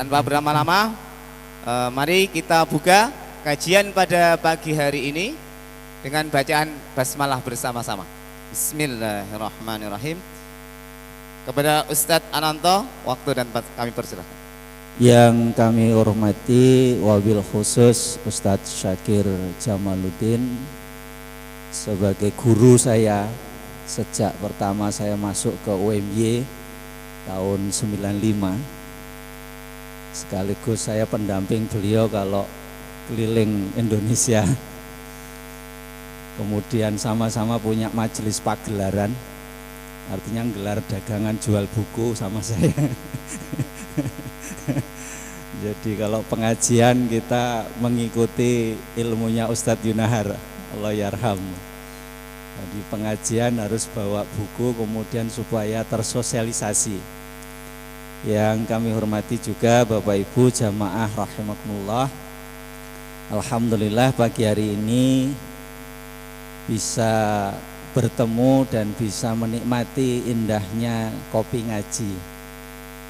Tanpa berlama-lama, mari kita buka kajian pada pagi hari ini dengan bacaan basmalah bersama-sama. Bismillahirrahmanirrahim. Kepada Ustadz Ananto, waktu dan tempat kami persilahkan. Yang kami hormati wabil khusus Ustadz Syakir Jamaluddin sebagai guru saya sejak pertama saya masuk ke UMY tahun 95. Sekaligus saya pendamping beliau kalau keliling Indonesia. Kemudian sama-sama punya majelis pagelaran, artinya gelar dagangan jual buku sama saya. Jadi kalau pengajian kita mengikuti ilmunya Ustadz Yunahar, Allah yarham. Jadi pengajian harus bawa buku kemudian supaya tersosialisasi. Yang kami hormati juga Bapak Ibu jamaah rahimakumullah. Alhamdulillah pagi hari ini bisa bertemu dan bisa menikmati indahnya kopi ngaji.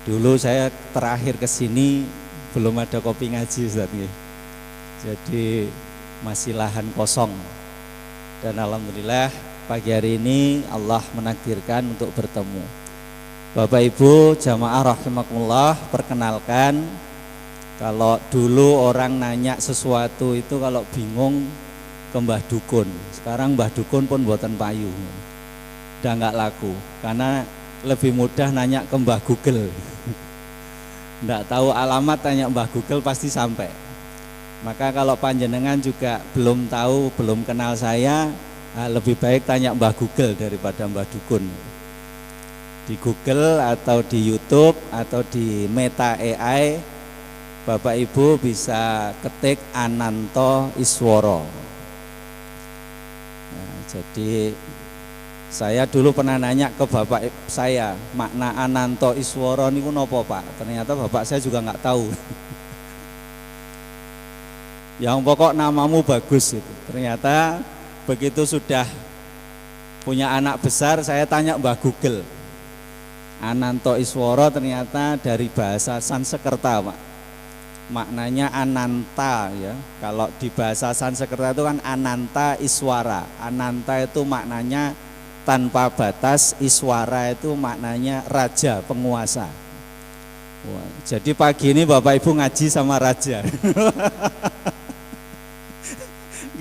Dulu saya terakhir ke sini belum ada kopi ngaji Ustaz. Jadi masih lahan kosong. Dan alhamdulillah pagi hari ini Allah menakdirkan untuk bertemu. Bapak Ibu jamaah rahimakumullah, perkenalkan, kalau dulu orang nanya sesuatu itu kalau bingung ke Mbah Dukun. Sekarang Mbah Dukun pun buatan payu. Udah nggak laku karena lebih mudah nanya ke Mbah Google. Nggak tahu alamat tanya Mbah Google pasti sampai. Maka kalau panjenengan juga belum tahu, belum kenal saya, lebih baik tanya Mbah Google daripada Mbah Dukun. Di Google atau di YouTube atau di Meta AI, Bapak Ibu bisa ketik Ananto Isworo. Nah, jadi saya dulu pernah nanya ke bapak saya, makna Ananto Isworo niku napa Pak? Ternyata bapak saya juga nggak tahu. Yang pokok namamu bagus itu. Ternyata begitu sudah punya anak besar, saya tanya Mbah Google. Ananto Isworo ternyata dari bahasa Sanskerta, Pak. Maknanya Ananta ya. Kalau di bahasa Sanskerta itu kan Ananta Iswara. Ananta itu maknanya tanpa batas, Iswara itu maknanya raja, penguasa. Wah, jadi pagi ini Bapak Ibu ngaji sama raja.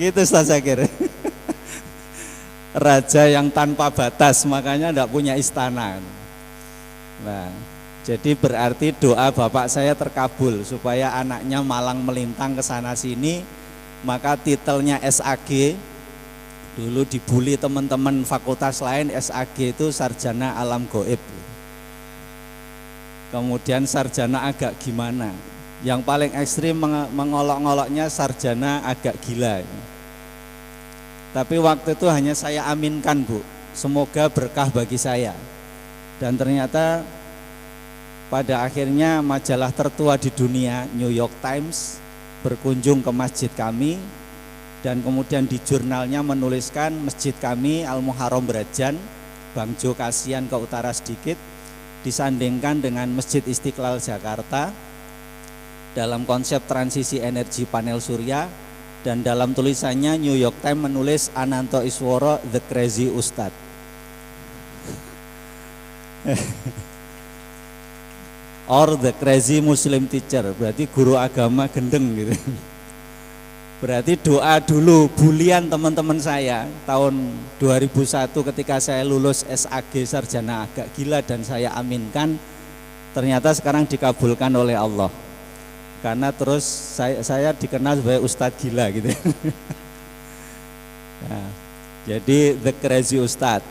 Gitu Ustaz Syakir. Raja yang tanpa batas, makanya enggak punya istana. Nah, jadi berarti doa bapak saya terkabul supaya anaknya malang melintang ke sana sini, maka titelnya SAG. Dulu dibully teman-teman fakultas lain, SAG itu sarjana alam goib. Kemudian sarjana agak gimana? Yang paling ekstrim mengolok-ngoloknya sarjana agak gila. Tapi waktu itu hanya saya aminkan, Bu. Semoga berkah bagi saya. Dan ternyata pada akhirnya majalah tertua di dunia, New York Times, berkunjung ke masjid kami. Dan kemudian di jurnalnya menuliskan masjid kami Al-Muharram Brajan, Bangjo Kasihan ke utara sedikit, disandingkan dengan Masjid Istiqlal Jakarta dalam konsep transisi energi panel surya. Dan dalam tulisannya New York Times menulis Ananto Isworo the crazy Ustadz. Or the crazy Muslim teacher, berarti guru agama gendeng gitu. Berarti doa dulu bulian teman-teman saya tahun 2001 ketika saya lulus SAG sarjana agak gila dan saya aminkan, ternyata sekarang dikabulkan oleh Allah. Karena terus saya dikenal sebagai Ustadz gila gitu. Nah, jadi the crazy Ustadz.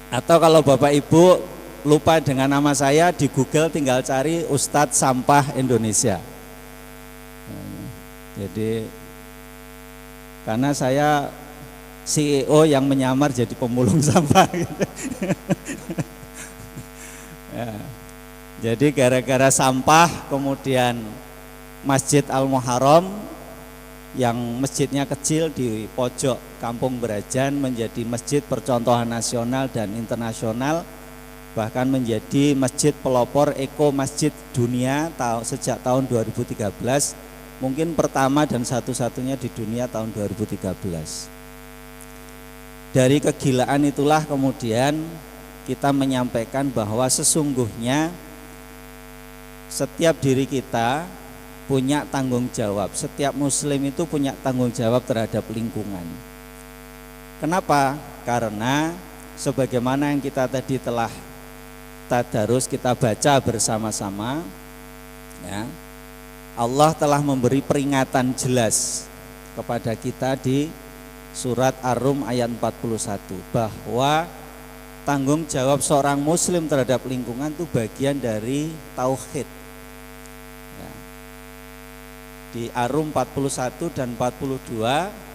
Atau kalau Bapak Ibu lupa dengan nama saya, di Google tinggal cari Ustadz Sampah Indonesia. Nah, jadi karena saya CEO yang menyamar jadi pemulung sampah gitu. Ya, jadi gara-gara sampah kemudian Masjid Al-Muharram yang masjidnya kecil di pojok Kampung Brajan menjadi masjid percontohan nasional dan internasional. bahkan menjadi masjid pelopor Eko Masjid Dunia sejak tahun 2013, mungkin pertama dan satu-satunya di dunia tahun 2013. Dari kegilaan itulah kemudian kita menyampaikan bahwa sesungguhnya setiap diri kita punya tanggung jawab, setiap muslim itu punya tanggung jawab terhadap lingkungan. Kenapa? Karena sebagaimana yang kita tadi telah tadarus, kita baca bersama-sama, ya, Allah telah memberi peringatan jelas kepada kita di surat Ar-Rum ayat 41 bahwa tanggung jawab seorang muslim terhadap lingkungan itu bagian dari tauhid, ya. Di Ar-Rum 41 dan 42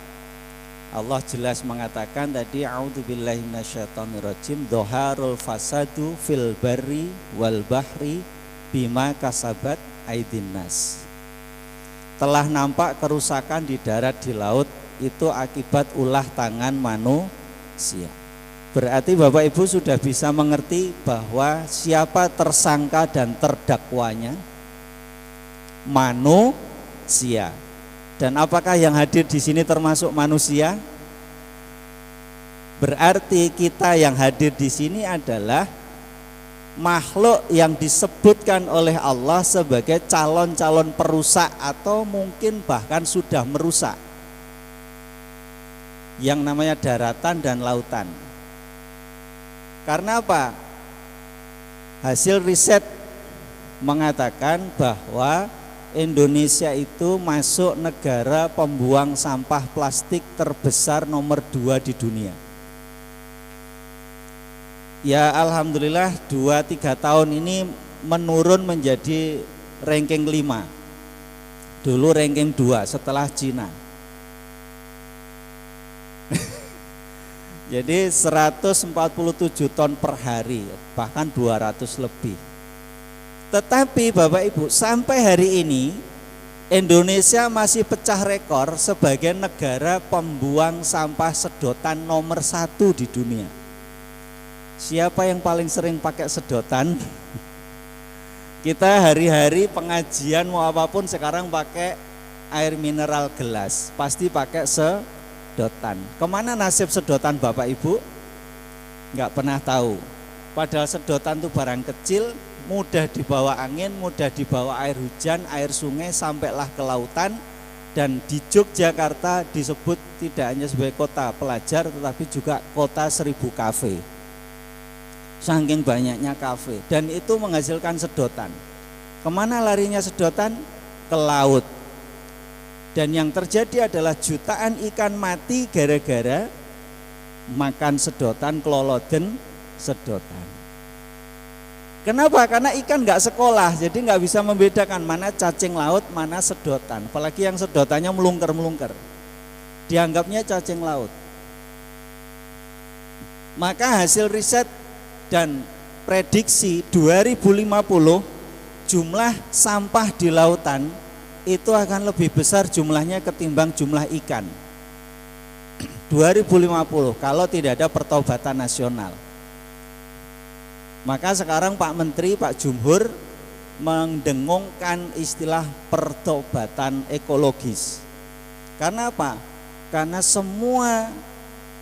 Allah jelas mengatakan tadi, a'udzubillahi minasyaitonirrajim, dhoharul fasadu fil barri wal bahri bima kasabat aydin nas. Telah nampak kerusakan di darat, di laut, itu akibat ulah tangan manusia. Berarti Bapak Ibu sudah bisa mengerti bahwa siapa tersangka dan terdakwanya? Manusia. Dan apakah yang hadir di sini termasuk manusia? Berarti kita yang hadir di sini adalah makhluk yang disebutkan oleh Allah sebagai calon-calon perusak atau mungkin bahkan sudah merusak, yang namanya daratan dan lautan. Karena apa? Hasil riset mengatakan bahwa Indonesia itu masuk negara pembuang sampah plastik terbesar nomor 2 di dunia. Ya alhamdulillah 2-3 tahun ini menurun menjadi ranking 5. Dulu ranking 2 setelah Cina. Jadi 147 ton per hari, bahkan 200 lebih. Tetapi Bapak Ibu, sampai hari ini Indonesia masih pecah rekor sebagai negara pembuang sampah sedotan nomor 1 di dunia. Siapa yang paling sering pakai sedotan? Kita hari-hari pengajian mau apapun sekarang pakai air mineral gelas, pasti pakai sedotan. Kemana nasib sedotan Bapak Ibu? Nggak pernah tahu. Padahal sedotan itu barang kecil, mudah dibawa angin, mudah dibawa air hujan, air sungai, sampailah ke lautan. Dan di Yogyakarta disebut tidak hanya sebagai kota pelajar, tetapi juga kota 1000 kafe. Saking banyaknya kafe, dan itu menghasilkan sedotan. Kemana larinya sedotan? Ke laut. Dan yang terjadi adalah jutaan ikan mati gara-gara makan sedotan, keloloden sedotan. Kenapa? Karena ikan nggak sekolah, jadi nggak bisa membedakan mana cacing laut, mana sedotan. Apalagi yang sedotannya melungker-melungker, dianggapnya cacing laut. Maka hasil riset dan prediksi 2050 jumlah sampah di lautan itu akan lebih besar jumlahnya ketimbang jumlah ikan. 2050 kalau tidak ada pertobatan nasional. Maka sekarang Pak Menteri, Pak Jumhur mendengungkan istilah pertobatan ekologis. Karena apa? Karena semua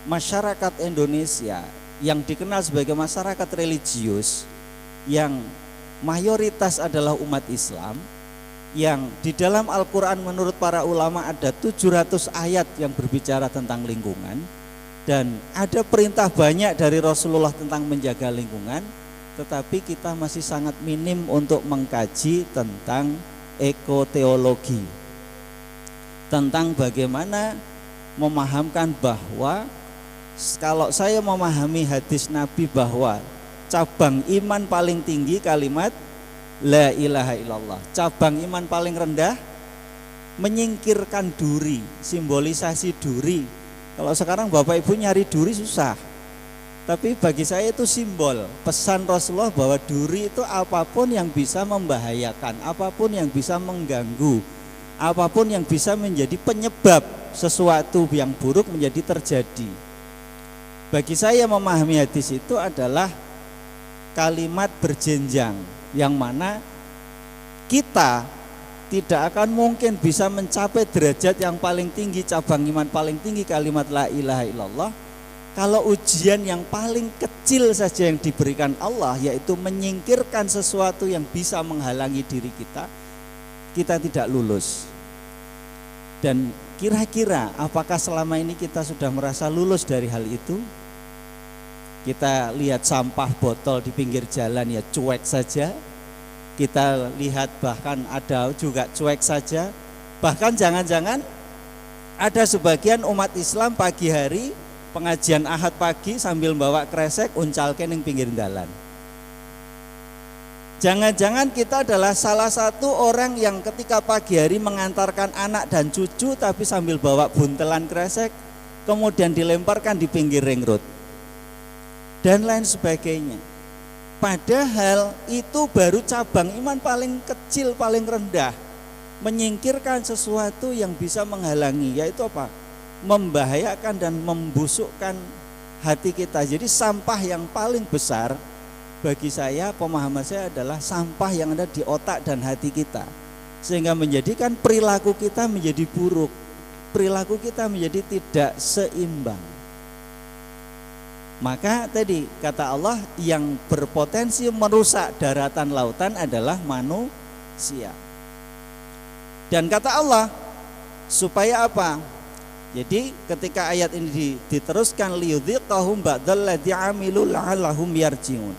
masyarakat Indonesia yang dikenal sebagai masyarakat religius, yang mayoritas adalah umat Islam, yang di dalam Al-Quran menurut para ulama ada 700 ayat yang berbicara tentang lingkungan, dan ada perintah banyak dari Rasulullah tentang menjaga lingkungan, tetapi kita masih sangat minim untuk mengkaji tentang ekoteologi, tentang bagaimana memahamkan bahwa kalau saya memahami hadis Nabi bahwa cabang iman paling tinggi kalimat la ilaha illallah, cabang iman paling rendah menyingkirkan duri, simbolisasi duri. Kalau sekarang Bapak Ibu nyari duri susah, tapi bagi saya itu simbol pesan Rasulullah bahwa duri itu apapun yang bisa membahayakan, apapun yang bisa mengganggu, apapun yang bisa menjadi penyebab sesuatu yang buruk menjadi terjadi. Bagi saya memahami hadis itu adalah kalimat berjenjang, yang mana kita tidak akan mungkin bisa mencapai derajat yang paling tinggi, cabang iman paling tinggi, kalimat la ilaha illallah, kalau ujian yang paling kecil saja yang diberikan Allah, yaitu menyingkirkan sesuatu yang bisa menghalangi diri kita tidak lulus. Dan kira-kira apakah selama ini kita sudah merasa lulus dari hal itu? Kita lihat sampah botol di pinggir jalan ya cuek saja. Kita lihat bahkan ada juga cuek saja. Bahkan jangan-jangan ada sebagian umat Islam pagi hari pengajian Ahad pagi sambil bawa kresek uncalke ning pinggir jalan. Jangan-jangan kita adalah salah satu orang yang ketika pagi hari mengantarkan anak dan cucu tapi sambil bawa buntelan kresek kemudian dilemparkan di pinggir ring road dan lain sebagainya. Padahal itu baru cabang iman paling kecil, paling rendah. Menyingkirkan sesuatu yang bisa menghalangi, yaitu apa? Membahayakan dan membusukkan hati kita. Jadi sampah yang paling besar bagi saya, pemahaman saya adalah sampah yang ada di otak dan hati kita, sehingga menjadikan perilaku kita menjadi buruk, perilaku kita menjadi tidak seimbang. Maka tadi kata Allah, yang berpotensi merusak daratan lautan adalah manusia. Dan kata Allah, supaya apa? Jadi ketika ayat ini diteruskan, liyudhiqahum ba'dalladzi 'amilu la'allahum yarji'un,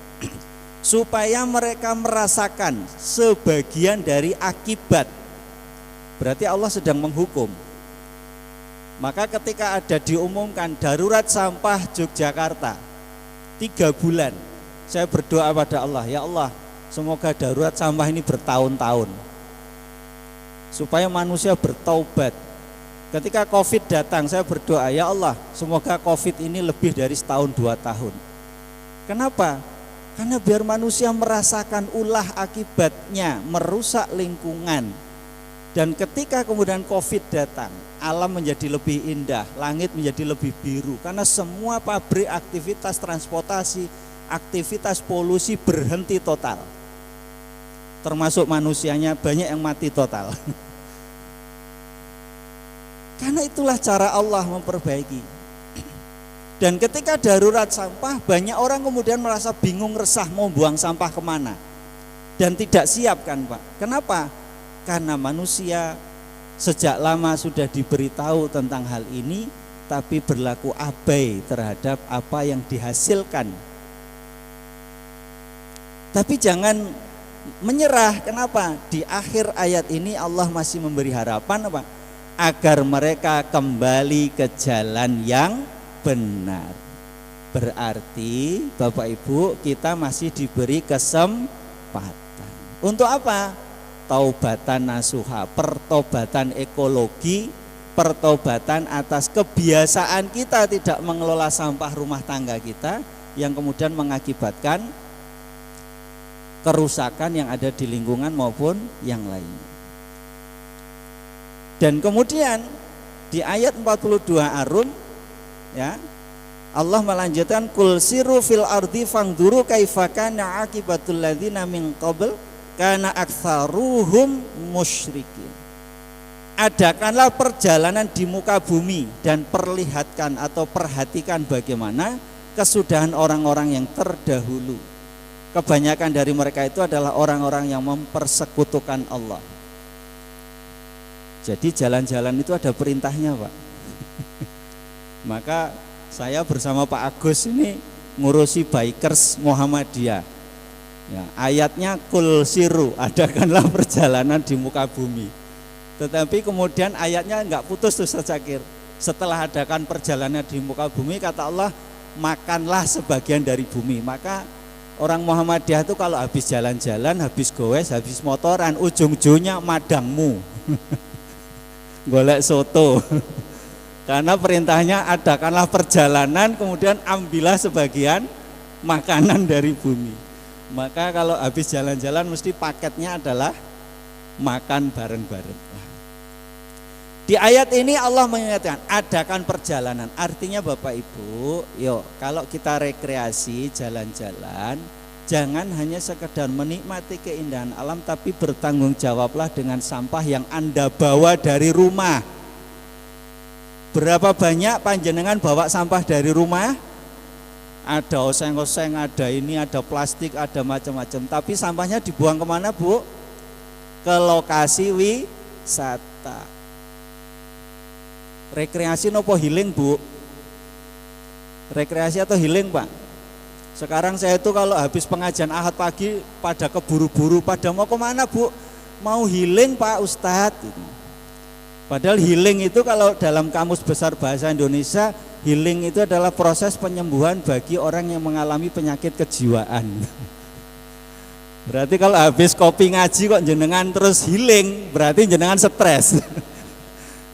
supaya mereka merasakan sebagian dari akibat. Berarti Allah sedang menghukum. Maka ketika ada diumumkan darurat sampah Yogyakarta 3 bulan, saya berdoa pada Allah, ya Allah, semoga darurat sampah ini bertahun-tahun, supaya manusia bertaubat. Ketika COVID datang, saya berdoa, ya Allah, semoga COVID ini lebih dari setahun 2 tahun. Kenapa? Karena biar manusia merasakan ulah akibatnya, merusak lingkungan. Dan ketika kemudian COVID datang, alam menjadi lebih indah, langit menjadi lebih biru, karena semua pabrik, aktivitas transportasi, aktivitas polusi berhenti total. Termasuk manusianya, banyak yang mati total. Karena itulah cara Allah memperbaiki. Dan ketika darurat sampah, banyak orang kemudian merasa bingung, resah, mau buang sampah kemana, dan tidak siap kan Pak. Kenapa? Karena manusia sejak lama sudah diberitahu tentang hal ini, tapi berlaku abai terhadap apa yang dihasilkan. Tapi jangan menyerah. Kenapa? Di akhir ayat ini Allah masih memberi harapan apa? Agar mereka kembali ke jalan yang benar. Berarti Bapak Ibu, kita masih diberi kesempatan. Untuk apa? Taubatan nasuha, pertobatan ekologi, pertobatan atas kebiasaan kita tidak mengelola sampah rumah tangga kita, yang kemudian mengakibatkan kerusakan yang ada di lingkungan maupun yang lain. Dan kemudian di ayat 42 Ar-Rum, ya, Allah melanjutkan, kul siru fil ardi fangduru kaifa kana aqibatul ladzina min qabl kana aktsaruhum musyrikin. Adakanlah perjalanan di muka bumi dan perlihatkan atau perhatikan bagaimana kesudahan orang-orang yang terdahulu. Kebanyakan dari mereka itu adalah orang-orang yang mempersekutukan Allah. Jadi jalan-jalan itu ada perintahnya Pak. Maka saya bersama Pak Agus ini ngurusi bikers Muhammadiyah. Ya, ayatnya kul siru, adakanlah perjalanan di muka bumi. Tetapi kemudian ayatnya enggak putus tuh secakir. Setelah adakan perjalanan di muka bumi, kata Allah, makanlah sebagian dari bumi. Maka orang Muhammadiyah itu kalau habis jalan-jalan, habis goes, habis motoran, ujung-ujungnya madangmu. Golek soto. Karena perintahnya adakanlah perjalanan, kemudian ambillah sebagian makanan dari bumi. Maka kalau habis jalan-jalan mesti paketnya adalah makan bareng-bareng. Di ayat ini Allah mengingatkan, adakan perjalanan. Artinya Bapak Ibu, yuk kalau kita rekreasi jalan-jalan, Jangan hanya sekedar menikmati keindahan alam, tapi bertanggung jawablah dengan sampah yang Anda bawa dari rumah. Berapa banyak panjenengan bawa sampah dari rumah? Ada oseng-oseng, ada ini, ada plastik, ada macam-macam. Tapi sampahnya dibuang kemana, Bu? Ke lokasi wisata. Rekreasi nopo healing, Bu? Rekreasi atau healing, Pak? Sekarang saya itu kalau habis pengajian Ahad pagi pada keburu-buru, pada mau kemana, Bu? Mau healing, Pak Ustadz. Padahal healing itu kalau dalam Kamus Besar Bahasa Indonesia, healing itu adalah proses penyembuhan bagi orang yang mengalami penyakit kejiwaan. Berarti kalau habis kopi ngaji kok jenengan terus healing, berarti jenengan stres.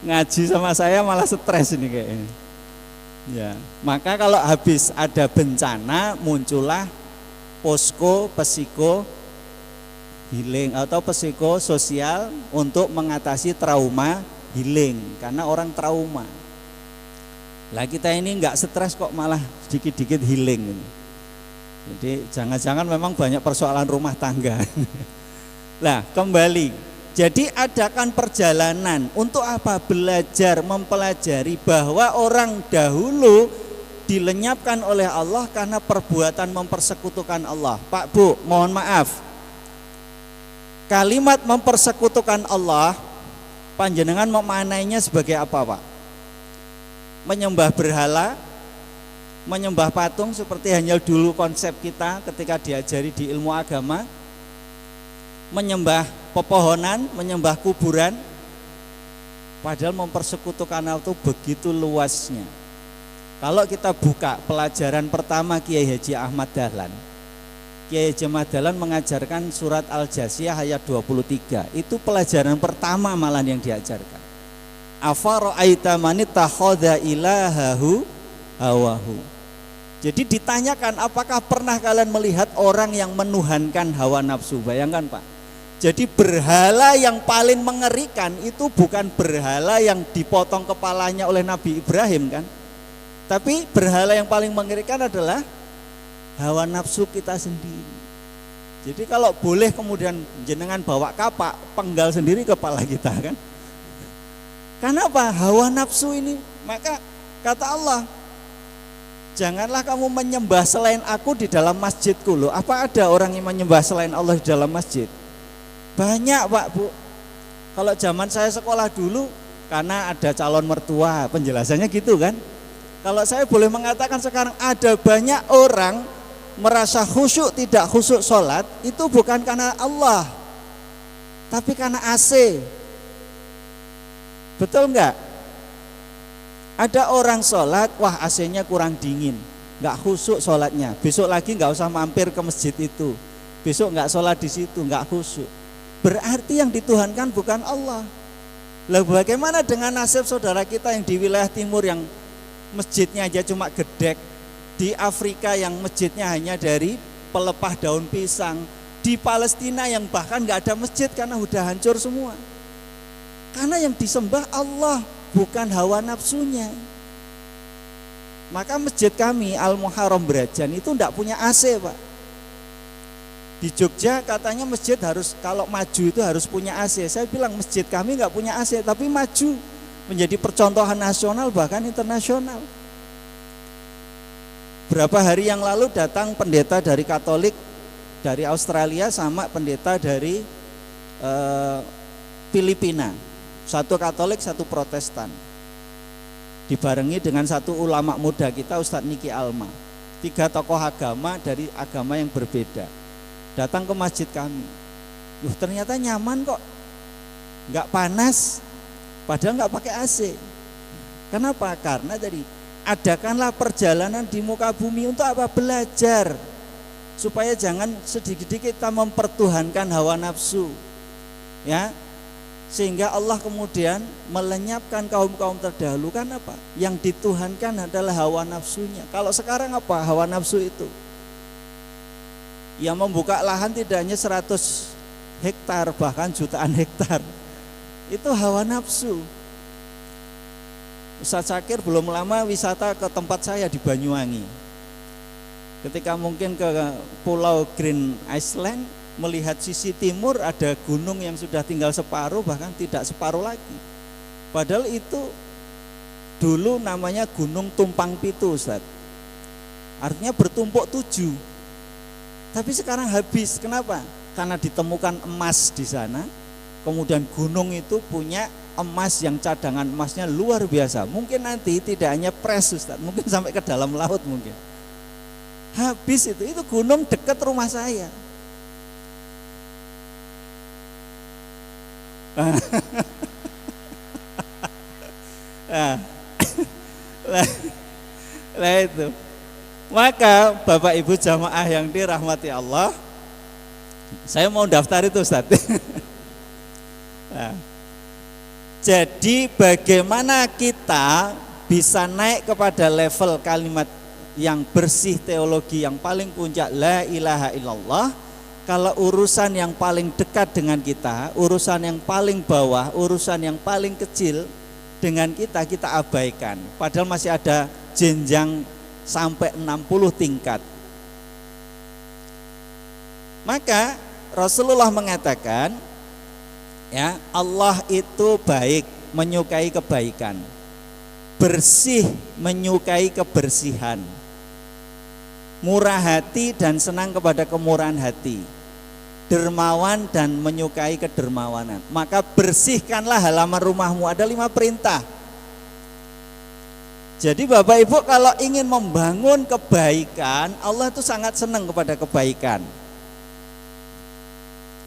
Ngaji sama saya malah stres ini kayaknya. Ya, maka kalau habis ada bencana muncullah posko psiko healing atau psiko sosial untuk mengatasi trauma healing, karena orang trauma. Lah kita ini enggak stres kok malah sedikit-dikit healing. Jadi jangan-jangan memang banyak persoalan rumah tangga. Lah kembali. Jadi adakan perjalanan untuk apa? Belajar, mempelajari bahwa orang dahulu dilenyapkan oleh Allah karena perbuatan mempersekutukan Allah. Pak Bu, mohon maaf. Kalimat mempersekutukan Allah, panjenengan memaknainya sebagai apa, Pak? Menyembah berhala, menyembah patung seperti hanya dulu konsep kita ketika diajari di ilmu agama, menyembah pepohonan, menyembah kuburan. Padahal mempersekutukan Allah itu begitu luasnya. Kalau kita buka pelajaran pertama Kiai Haji Ahmad Dahlan, Kiai Haji Ahmad Dahlan mengajarkan surat Al-Jasiyah ayat 23. Itu pelajaran pertama malah yang diajarkan. Afara'aita man ittakhadha ilahahu hawahu. Jadi ditanyakan, apakah pernah kalian melihat orang yang menuhankan hawa nafsu? Bayangkan, Pak. Jadi berhala yang paling mengerikan itu bukan berhala yang dipotong kepalanya oleh Nabi Ibrahim kan. Tapi berhala yang paling mengerikan adalah hawa nafsu kita sendiri. Jadi kalau boleh kemudian jenengan bawa kapak, penggal sendiri kepala kita kan. Karena apa? Hawa nafsu ini. Maka kata Allah, janganlah kamu menyembah selain aku di dalam masjidku. Loh, apa ada orang yang menyembah selain Allah di dalam masjid? Banyak, Pak Bu. Kalau zaman saya sekolah dulu, karena ada calon mertua, penjelasannya gitu kan. Kalau saya boleh mengatakan sekarang ada banyak orang merasa khusyuk tidak khusyuk sholat, itu bukan karena Allah, tapi karena AC. Betul enggak? Ada orang sholat, wah AC-nya kurang dingin, enggak khusyuk sholatnya. Besok lagi enggak usah mampir ke masjid itu. Besok enggak sholat di situ, enggak khusyuk. Berarti yang dituhankan bukan Allah. Lah bagaimana dengan nasib saudara kita yang di wilayah timur yang masjidnya aja cuma gedek, di Afrika yang masjidnya hanya dari pelepah daun pisang, di Palestina yang bahkan nggak ada masjid karena udah hancur semua. Karena yang disembah Allah, bukan hawa nafsunya. Maka masjid kami Al-Muharram Brajan itu enggak punya AC, Pak. Di Jogja katanya masjid harus kalau maju itu harus punya AC. Saya bilang masjid kami enggak punya AC tapi maju menjadi percontohan nasional bahkan internasional. Berapa hari yang lalu datang pendeta dari Katolik dari Australia sama pendeta dari Filipina. Satu Katolik, satu Protestan. Dibarengi dengan satu ulama muda kita Ustadz Niki Alma. 3 tokoh agama dari agama yang berbeda. Datang ke masjid kami. Ternyata nyaman kok. Enggak panas. Padahal enggak pakai AC. Kenapa? Karena tadi adakanlah perjalanan di muka bumi untuk apa? Belajar. Supaya jangan sedikit-sedikit kita mempertuhankan hawa nafsu. Ya. Sehingga Allah kemudian melenyapkan kaum-kaum terdahulu kan apa? Yang dituhankan adalah hawa nafsunya. Kalau sekarang apa hawa nafsu itu? Yang membuka lahan tidak hanya 100 hektar bahkan jutaan hektar. Itu hawa nafsu. Ustaz Syakir belum lama wisata ke tempat saya di Banyuwangi. Ketika mungkin ke Pulau Green Island, melihat sisi timur ada gunung yang sudah tinggal separuh, bahkan tidak separuh lagi. Padahal itu dulu namanya Gunung Tumpang Pitu, Ustaz. Artinya bertumpuk 7. Tapi sekarang habis. Kenapa? Karena ditemukan emas di sana. Kemudian gunung itu punya emas yang cadangan emasnya luar biasa. Mungkin nanti tidak hanya pres, Ustaz, mungkin sampai ke dalam laut mungkin. Habis itu gunung dekat rumah saya. Lah itu. Maka Bapak Ibu jamaah yang dirahmati Allah, saya mau daftar itu, Ustaz. Nah, jadi bagaimana kita bisa naik kepada level kalimat yang bersih, teologi yang paling puncak, la ilaha illallah, kalau urusan yang paling dekat dengan kita, urusan yang paling bawah, urusan yang paling kecil dengan kita abaikan. Padahal masih ada jenjang sampai 60 tingkat. Maka Rasulullah mengatakan, ya, Allah itu baik, menyukai kebaikan, bersih, menyukai kebersihan, murah hati dan senang kepada kemurahan hati, dermawan dan menyukai kedermawanan. Maka bersihkanlah halaman rumahmu. Ada 5 perintah. Jadi Bapak Ibu kalau ingin membangun kebaikan, Allah itu sangat senang kepada kebaikan.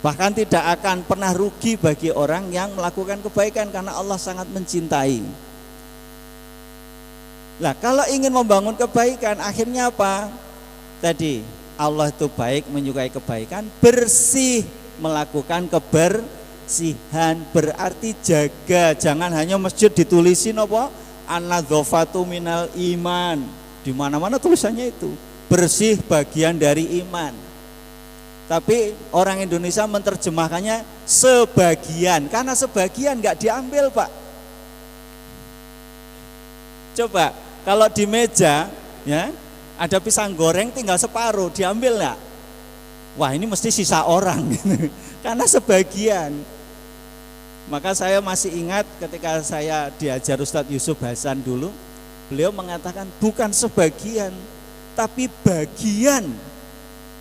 Bahkan tidak akan pernah rugi bagi orang yang melakukan kebaikan, karena Allah sangat mencintai. Nah, kalau ingin membangun kebaikan, akhirnya apa? Tadi, Allah itu baik, menyukai kebaikan, bersih, melakukan kebersihan, berarti jaga. Jangan hanya masjid ditulisin apa? An-nadzafatu minal iman. Di mana-mana tulisannya itu. Bersih bagian dari iman. Tapi orang Indonesia menerjemahkannya sebagian, karena sebagian nggak diambil, Pak. Coba kalau di meja, ya, ada pisang goreng tinggal separuh, diambil nggak? Wah, ini mesti sisa orang, karena sebagian. Maka saya masih ingat ketika saya diajar Ustadz Yusuf Hasan dulu, beliau mengatakan bukan sebagian, tapi bagian.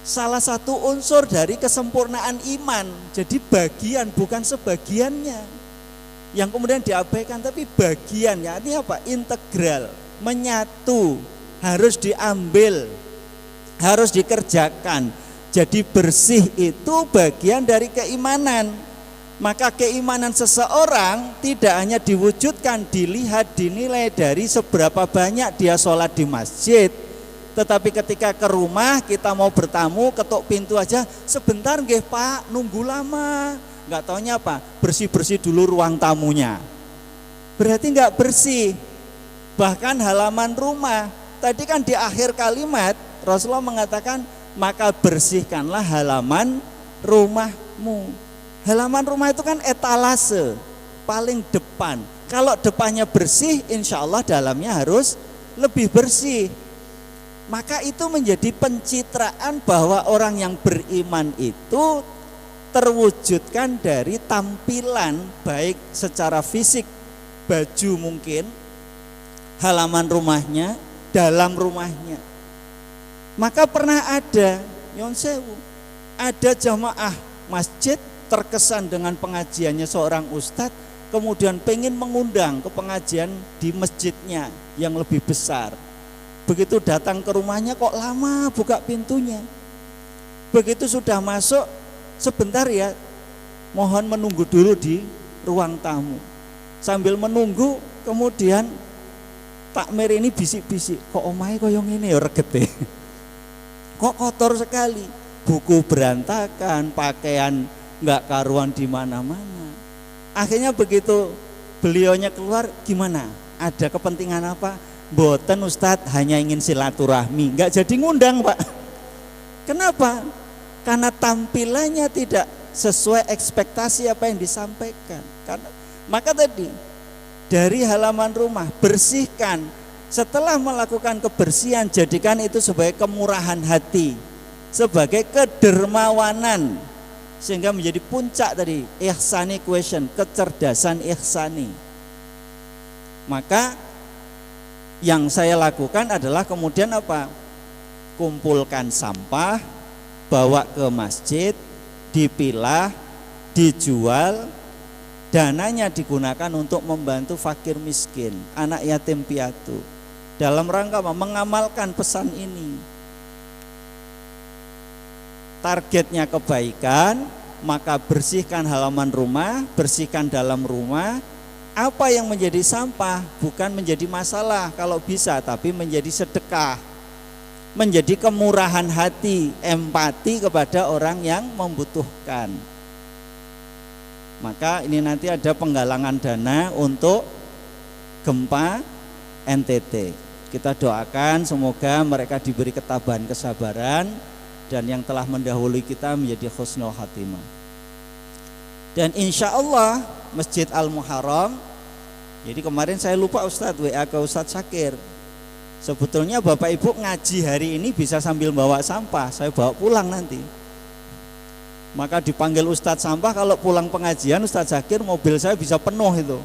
Salah satu unsur dari kesempurnaan iman. Jadi bagian, bukan sebagiannya yang kemudian diabaikan, tapi bagiannya. Artinya apa? Integral, menyatu, harus diambil, harus dikerjakan. Jadi bersih itu bagian dari keimanan. Maka keimanan seseorang tidak hanya diwujudkan, dilihat, dinilai dari seberapa banyak dia sholat di masjid, tetapi ketika ke rumah kita mau bertamu, ketuk pintu aja, sebentar nggih Pak, nunggu lama. Nggak taunya apa? Bersih-bersih dulu ruang tamunya. Berarti nggak bersih. Bahkan halaman rumah, tadi kan di akhir kalimat Rasulullah mengatakan, maka bersihkanlah halaman rumahmu. Halaman rumah itu kan etalase, paling depan. Kalau depannya bersih, insya Allah dalamnya harus lebih bersih. Maka itu menjadi pencitraan bahwa orang yang beriman itu terwujudkan dari tampilan, baik secara fisik, baju mungkin, halaman rumahnya, dalam rumahnya. Maka pernah ada, Nyon Sewu, ada jamaah masjid terkesan dengan pengajiannya seorang ustadz, kemudian pengen mengundang ke pengajian di masjidnya yang lebih besar. Begitu datang ke rumahnya kok lama buka pintunya. Begitu sudah masuk, sebentar ya, mohon menunggu dulu di ruang tamu. Sambil menunggu, kemudian takmir ini bisik-bisik, kok omahe koyo ngene ya regete. Kok kotor sekali, buku berantakan, pakaian nggak karuan di mana-mana. Akhirnya begitu beliaunya keluar, gimana? Ada kepentingan apa? Boten Ustadz, hanya ingin silaturahmi. Nggak jadi ngundang Pak. Kenapa? Karena tampilannya tidak sesuai ekspektasi apa yang disampaikan. Maka tadi dari halaman rumah bersihkan, Setelah melakukan kebersihan, jadikan itu sebagai kemurahan hati, sebagai kedermawanan, sehingga menjadi puncak tadi ihsani question, kecerdasan ihsani. Maka yang saya lakukan adalah kemudian apa? Kumpulkan sampah, bawa ke masjid, dipilah, dijual, dananya digunakan untuk membantu fakir miskin, anak yatim piatu. Dalam rangka apa? Mengamalkan pesan ini. Targetnya kebaikan, maka bersihkan halaman rumah, bersihkan dalam rumah. Apa yang menjadi sampah bukan menjadi masalah kalau bisa, tapi menjadi sedekah, menjadi kemurahan hati, empati kepada orang yang membutuhkan. Maka ini nanti ada penggalangan dana untuk gempa NTT. Kita doakan semoga mereka diberi ketabahan, kesabaran, dan yang telah mendahului kita menjadi husnul khatimah. Dan insya Allah Masjid Al-Muharram, jadi kemarin saya lupa Ustadz WA ke Ustadz Syakir, sebetulnya Bapak Ibu ngaji hari ini bisa sambil bawa sampah, saya bawa pulang nanti. Maka dipanggil Ustadz sampah, kalau pulang pengajian Ustadz Syakir, mobil saya bisa penuh itu.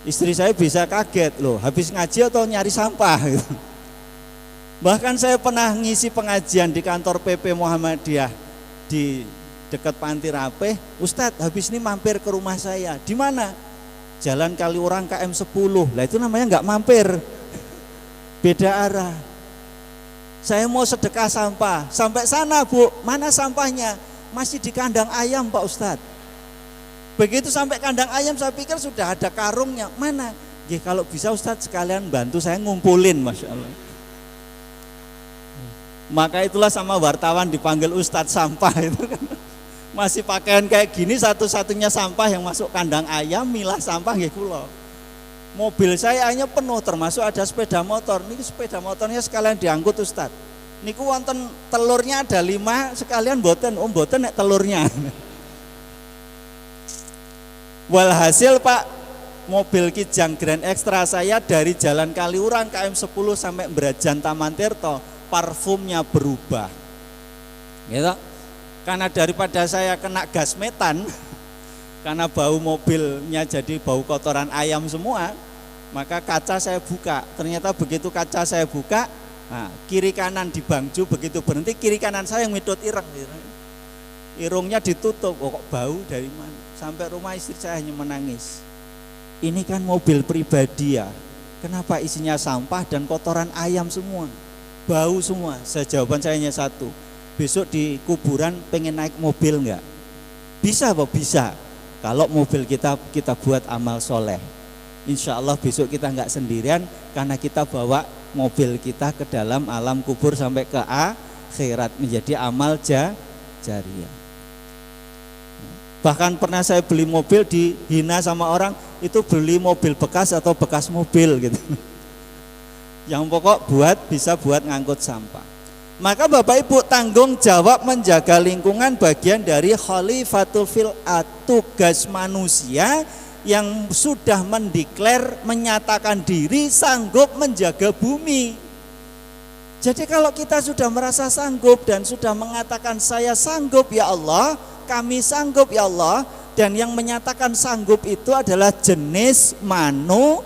Istri saya bisa kaget, loh habis ngaji atau nyari sampah gitu. Bahkan saya pernah ngisi pengajian di kantor PP Muhammadiyah di dekat Panti Rapih. Ustadz habis ini mampir ke rumah saya. Di mana? Jalan Kaliurang KM 10. Lah itu namanya nggak mampir, beda arah. Saya mau sedekah sampah, sampai sana Bu, mana sampahnya? Masih di kandang ayam Pak Ustadz. Begitu sampai kandang ayam saya pikir sudah ada karungnya. Mana? Ya, kalau bisa Ustadz sekalian bantu saya ngumpulin, Masya Allah. Maka itulah sama wartawan dipanggil Ustadz sampah itu kan. Masih pakaian kayak gini, satu-satunya sampah yang masuk kandang ayam, milah sampah nggih kula. Mobil saya hanya penuh, termasuk ada sepeda motor. Ini sepeda motornya sekalian diangkut Ustadz. Niku wonten telurnya ada 5, sekalian mboten, mboten nek telurnya. Walhasil Pak, mobil Kijang Grand Extra saya dari Jalan Kaliurang KM 10 sampai Brajan Taman Tirto, parfumnya berubah. Gitu. Karena daripada saya kena gas metan, karena bau mobilnya jadi bau kotoran ayam semua, maka kaca saya buka. Ternyata begitu kaca saya buka, nah, kiri kanan di bangju, begitu berhenti kiri kanan saya yang medot ireng. Irungnya ditutup, oh, kok bau dari mana? Sampai rumah istri saya hanya menangis. Ini kan mobil pribadi ya, kenapa isinya sampah dan kotoran ayam semua, bau semua? Jawaban saya hanya satu, besok di kuburan pengen naik mobil enggak? Bisa Pak? Bisa. Kalau mobil kita buat amal soleh, insya Allah besok kita enggak sendirian, karena kita bawa mobil kita ke dalam alam kubur sampai ke akhirat menjadi amal jariyah. Bahkan pernah saya beli mobil dihina sama orang, itu beli mobil bekas atau bekas mobil gitu. Yang pokok bisa buat ngangkut sampah. Maka Bapak Ibu, tanggung jawab menjaga lingkungan bagian dari khalifatul fil ard, tugas manusia yang sudah mendeklar, menyatakan diri sanggup menjaga bumi. Jadi kalau kita sudah merasa sanggup dan sudah mengatakan saya sanggup ya Allah, kami sanggup ya Allah, dan yang menyatakan sanggup itu adalah jenis manusia.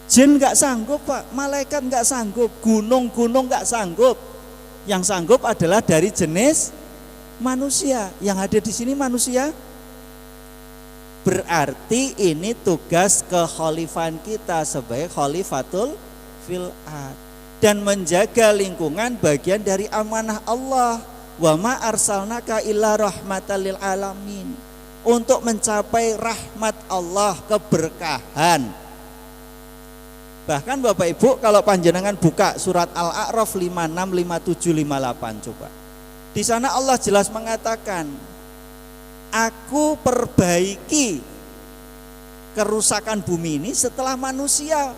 Jin nggak sanggup Pak, malaikat nggak sanggup, gunung-gunung nggak sanggup. Yang sanggup adalah dari jenis manusia. Yang ada di sini manusia. Berarti ini tugas kekhalifahan kita sebagai khalifatul fil ard, dan menjaga lingkungan bagian dari amanah Allah. Wa ma arsalnaka illa rahmatan lil alamin, untuk mencapai rahmat Allah, keberkahan. Bahkan Bapak Ibu kalau panjenengan buka surat Al-A'raf 56, 57, 58 coba. Di sana Allah jelas mengatakan, aku perbaiki kerusakan bumi ini setelah manusia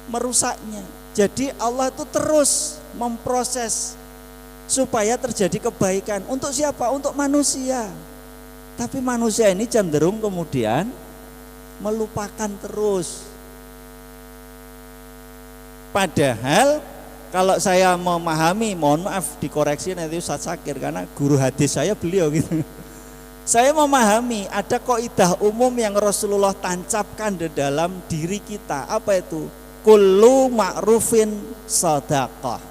merusaknya. Jadi Allah itu terus memproses supaya terjadi kebaikan. Untuk siapa? Untuk manusia. Tapi manusia ini cenderung kemudian melupakan terus. Padahal kalau saya memahami, mohon maaf dikoreksi nanti Ustaz Sakir karena guru hadis saya beliau gitu. Saya memahami ada kaidah umum yang Rasulullah tancapkan di dalam diri kita. Apa itu? Kullu ma'rufin shadaqah.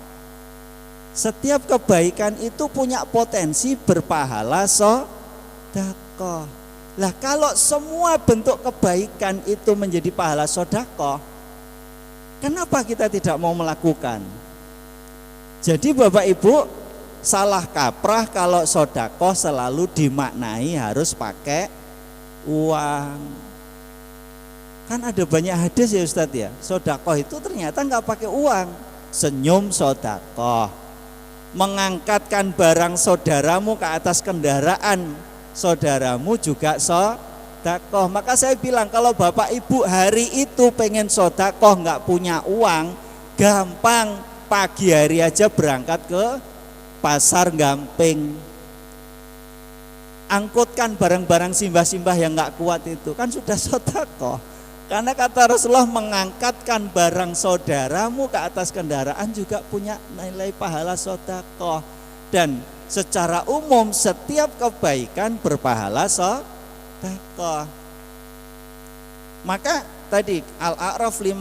Setiap kebaikan itu punya potensi berpahala sedekah. Lah kalau semua bentuk kebaikan itu menjadi pahala sedekah, kenapa kita tidak mau melakukan? Jadi Bapak Ibu, salah kaprah kalau sedekah selalu dimaknai harus pakai uang. Kan ada banyak hadis ya Ustadz ya, sedekah itu ternyata nggak pakai uang. Senyum sedekah, mengangkatkan barang saudaramu ke atas kendaraan saudaramu juga sedekah. Maka saya bilang kalau Bapak Ibu hari itu pengen sedekah nggak punya uang, gampang, pagi hari aja berangkat ke pasar Gamping, angkutkan barang-barang simbah-simbah yang nggak kuat itu, kan sudah sedekah. Karena kata Rasulullah, mengangkatkan barang saudaramu ke atas kendaraan juga punya nilai pahala sedekah. Dan secara umum setiap kebaikan berpahala sedekah. Maka tadi Al-A'raf 56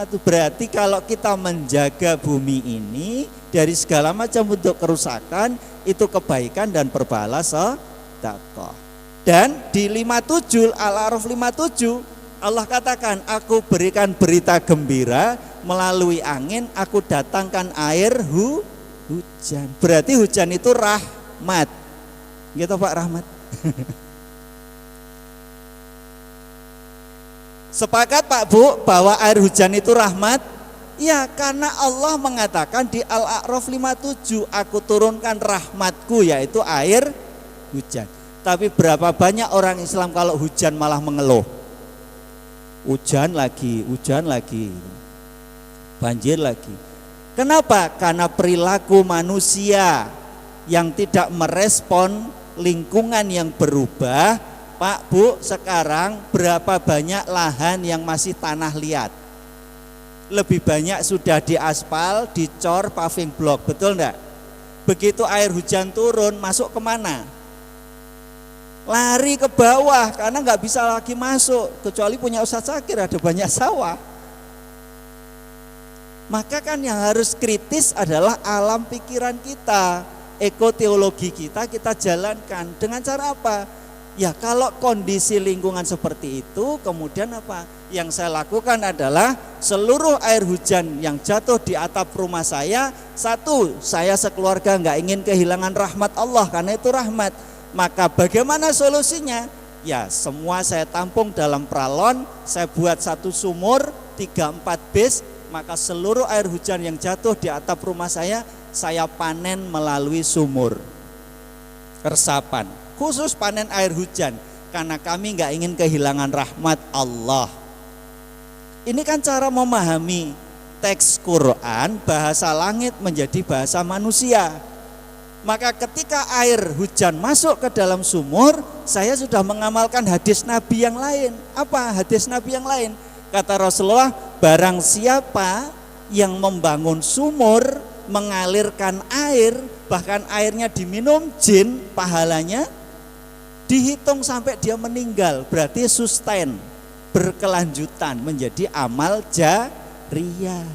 itu berarti kalau kita menjaga bumi ini dari segala macam bentuk kerusakan, itu kebaikan dan berpahala sedekah. Dan di 57 Al-A'raf 57 Allah katakan, aku berikan berita gembira melalui angin, aku datangkan air hujan. Berarti hujan itu rahmat. Gitu Pak Rahmat. Sepakat Pak Bu bahwa air hujan itu rahmat? Ya, karena Allah mengatakan di Al-A'raf 57, aku turunkan rahmatku yaitu air hujan. Tapi berapa banyak orang Islam kalau hujan malah mengeluh? Hujan lagi, banjir lagi. Kenapa? Karena perilaku manusia yang tidak merespon lingkungan yang berubah. Pak Bu, sekarang berapa banyak lahan yang masih tanah liat? Lebih banyak sudah diaspal, dicor, paving block, betul enggak? Begitu air hujan turun, masuk kemana? Lari ke bawah, karena nggak bisa lagi masuk, kecuali punya Ustaz Sakir, ada banyak sawah. Maka kan yang harus kritis adalah alam pikiran kita, ekoteologi kita jalankan. Dengan cara apa? Ya kalau kondisi lingkungan seperti itu, kemudian apa? Yang saya lakukan adalah seluruh air hujan yang jatuh di atap rumah saya, satu, saya sekeluarga nggak ingin kehilangan rahmat Allah, karena itu rahmat. Maka bagaimana solusinya? Ya semua saya tampung dalam pralon, saya buat satu sumur 3-4 bis, maka seluruh air hujan yang jatuh di atap rumah saya panen melalui sumur resapan, khusus panen air hujan, karena kami nggak ingin kehilangan rahmat Allah. Ini kan cara memahami teks Quran, bahasa langit menjadi bahasa manusia. Maka ketika air hujan masuk ke dalam sumur, saya sudah mengamalkan hadis Nabi yang lain. Apa hadis Nabi yang lain? Kata Rasulullah, barang siapa yang membangun sumur, mengalirkan air, bahkan airnya diminum jin, pahalanya dihitung sampai dia meninggal. Berarti sustain, berkelanjutan, menjadi amal jariyah.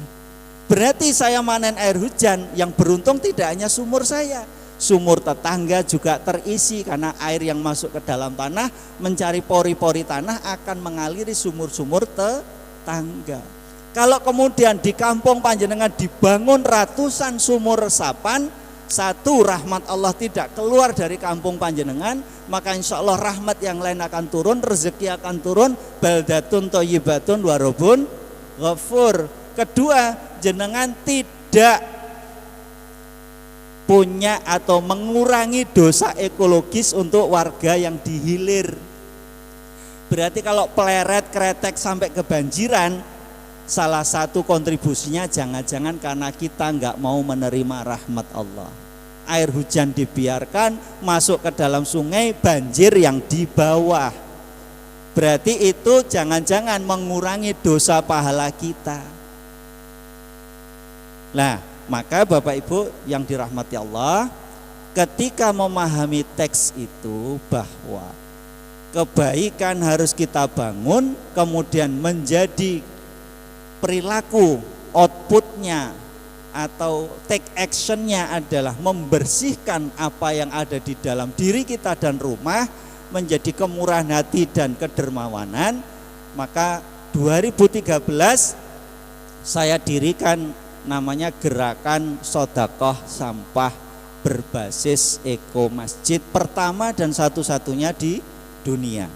Berarti saya manen air hujan, yang beruntung tidak hanya sumur saya, sumur tetangga juga terisi, karena air yang masuk ke dalam tanah mencari pori-pori tanah akan mengaliri sumur-sumur tetangga. Kalau kemudian di kampung panjenengan dibangun ratusan sumur resapan, satu, rahmat Allah tidak keluar dari kampung panjenengan, maka insya Allah rahmat yang lain akan turun, rezeki akan turun, baldatun thayyibatun wa rabbun ghafur. Kedua, jenengan tidak punya atau mengurangi dosa ekologis untuk warga yang dihilir. Berarti kalau pleret kretek sampai kebanjiran, salah satu kontribusinya jangan-jangan karena kita nggak mau menerima rahmat Allah. Air hujan dibiarkan masuk ke dalam sungai, banjir yang di bawah. Berarti itu jangan-jangan mengurangi dosa pahala kita. Nah, maka Bapak Ibu yang dirahmati Allah, ketika memahami teks itu bahwa kebaikan harus kita bangun, kemudian menjadi perilaku, outputnya atau take actionnya adalah membersihkan apa yang ada di dalam diri kita dan rumah, menjadi kemurahan hati dan kedermawanan. Maka 2013 saya dirikan namanya Gerakan Sodakoh Sampah Berbasis Eko Masjid, pertama dan satu-satunya di dunia.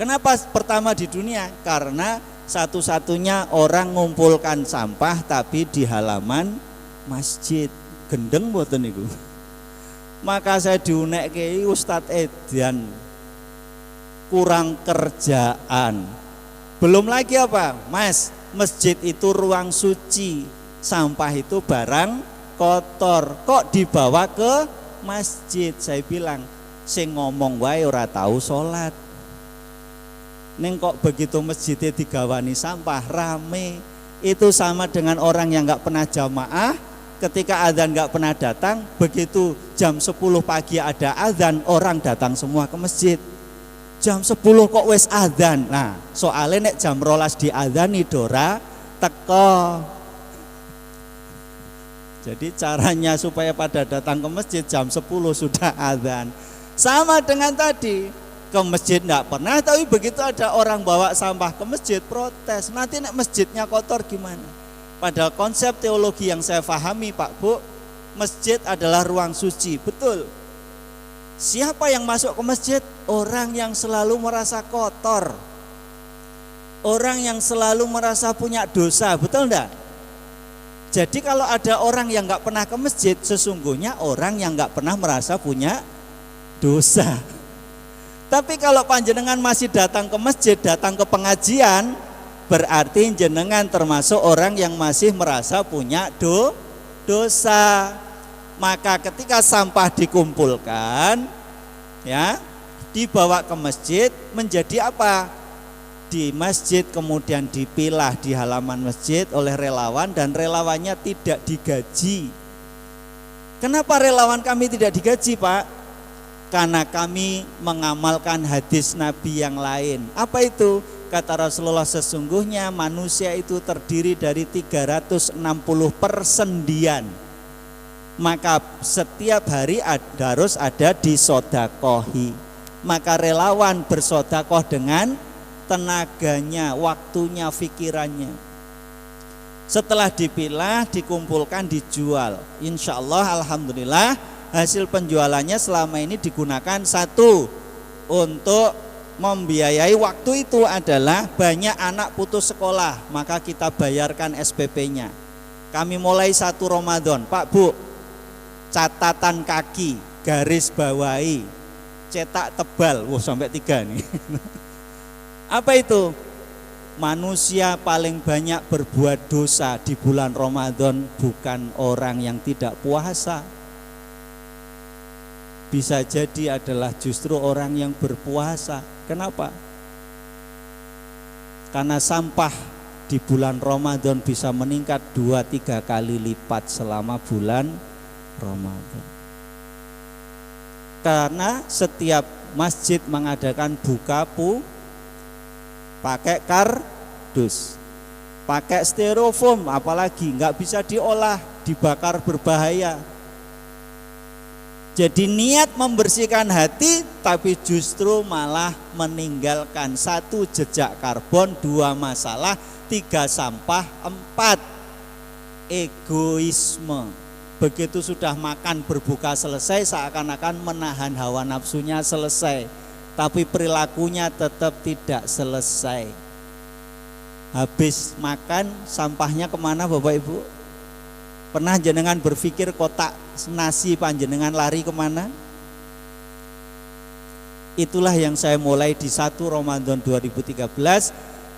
Kenapa pertama di dunia? Karena satu-satunya orang ngumpulkan sampah tapi di halaman masjid. Gendeng mboten niku. Maka saya diunekke Ustadz Edian kurang kerjaan. Belum lagi apa? Mas, masjid itu ruang suci, sampah itu barang kotor. Kok dibawa ke masjid? Saya bilang, sing ngomong wae ora tahu salat. Neng kok begitu masjidnya digawani sampah rame. Itu sama dengan orang yang nggak pernah jamaah, ketika azan nggak pernah datang, begitu jam 10 pagi ada azan, orang datang semua ke masjid. Jam 10 kok wes azan. Nah, soalnya nek jam 12 di azan Dora teko. Jadi caranya supaya pada datang ke masjid jam 10 sudah azan. Sama dengan tadi, ke masjid enggak pernah, tapi begitu ada orang bawa sampah ke masjid protes. Nanti nek masjidnya kotor gimana? Padahal konsep teologi yang saya pahami Pak Bu, masjid adalah ruang suci, betul. Siapa yang masuk ke masjid? Orang yang selalu merasa kotor. Orang yang selalu merasa punya dosa, betul enggak? Jadi kalau ada orang yang enggak pernah ke masjid, sesungguhnya orang yang enggak pernah merasa punya dosa. Tapi kalau panjenengan masih datang ke masjid, datang ke pengajian, berarti jenengan termasuk orang yang masih merasa punya dosa. Maka ketika sampah dikumpulkan, ya, dibawa ke masjid, menjadi apa? Di masjid kemudian dipilah di halaman masjid oleh relawan, dan relawannya tidak digaji. Kenapa relawan kami tidak digaji, Pak? Karena kami mengamalkan hadis Nabi yang lain. Apa itu? Kata Rasulullah, sesungguhnya manusia itu terdiri dari 360 persendian. Maka setiap hari harus ada disodakohi. Maka relawan bersodakoh dengan tenaganya, waktunya, pikirannya. Setelah dipilah, dikumpulkan, dijual. Insya Allah, alhamdulillah, hasil penjualannya selama ini digunakan satu, untuk membiayai waktu itu adalah banyak anak putus sekolah, maka kita bayarkan SPP-nya. Kami mulai 1 Ramadan, Pak Bu, catatan kaki, garis bawahi, cetak tebal, sampai 3 nih. Apa itu? Manusia paling banyak berbuat dosa di bulan Ramadan bukan orang yang tidak puasa. Bisa jadi adalah justru orang yang berpuasa. Kenapa? Karena sampah di bulan Ramadan bisa meningkat 2-3 kali lipat selama bulan Ramadan. Karena setiap masjid mengadakan buka pakai kardus, pakai styrofoam, apalagi nggak bisa diolah, dibakar berbahaya. Jadi niat membersihkan hati, tapi justru malah meninggalkan 1 jejak karbon, 2 masalah, 3 sampah, 4 egoisme. Begitu sudah makan berbuka selesai, seakan-akan menahan hawa nafsunya selesai, tapi perilakunya tetap tidak selesai. Habis makan, sampahnya kemana Bapak Ibu? Pernah jenengan berpikir kotak nasi panjenengan lari kemana? Itulah yang saya mulai di 1 Ramadan 2013.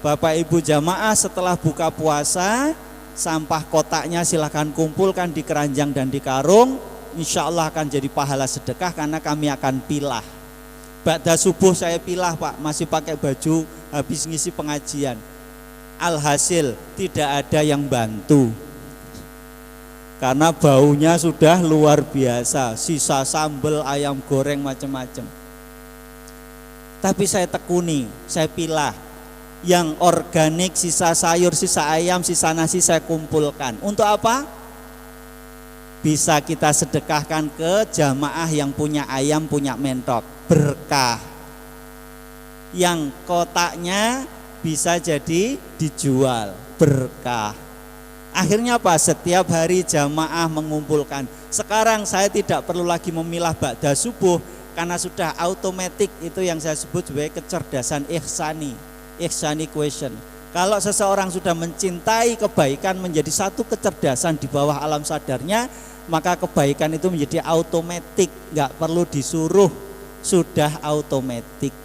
Bapak Ibu jamaah, setelah buka puasa, sampah kotaknya silahkan kumpulkan di keranjang dan di karung. Insya Allah akan jadi pahala sedekah karena kami akan pilah. Ba'da subuh saya pilah Pak, masih pakai baju habis ngisi pengajian. Alhasil tidak ada yang bantu. Karena baunya sudah luar biasa, sisa sambal, ayam goreng macam-macam. Tapi saya tekuni, saya pilah yang organik, sisa sayur, sisa ayam, sisa nasi saya kumpulkan. Untuk apa? Bisa kita sedekahkan ke jamaah yang punya ayam, punya mentok, berkah. Yang kotaknya bisa jadi dijual, berkah. Akhirnya apa? Setiap hari jamaah mengumpulkan. Sekarang saya tidak perlu lagi memilah ba'da subuh, karena sudah automatic. Itu yang saya sebut sebagai kecerdasan ihsani question. Kalau seseorang sudah mencintai kebaikan menjadi satu kecerdasan di bawah alam sadarnya, maka kebaikan itu menjadi automatic, nggak perlu disuruh, sudah automatic.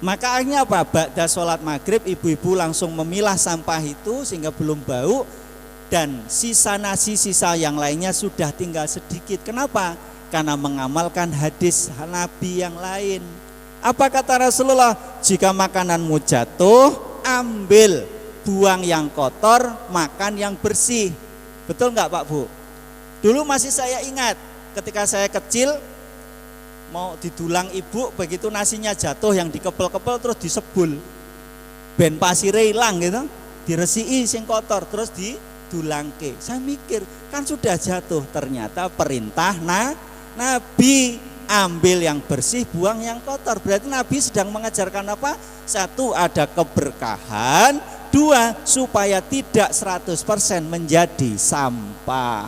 Maka akhirnya apa? Ba'da sholat maghrib ibu-ibu langsung memilah sampah itu sehingga belum bau, dan sisa nasi, sisa yang lainnya sudah tinggal sedikit. Kenapa? Karena mengamalkan hadis Nabi yang lain. Apa kata Rasulullah? Jika makananmu jatuh, ambil, buang yang kotor, makan yang bersih. Betul nggak Pak Bu? Dulu masih saya ingat ketika saya kecil, mau didulang ibu, begitu nasinya jatuh yang dikepel-kepel terus disebul, ben pasire ilang gitu, diresiki sing kotor terus didulangke. Saya mikir kan sudah jatuh, ternyata perintah Nabi, ambil yang bersih, buang yang kotor. Berarti Nabi sedang mengajarkan apa? Satu, ada keberkahan. Dua, supaya tidak 100% menjadi sampah,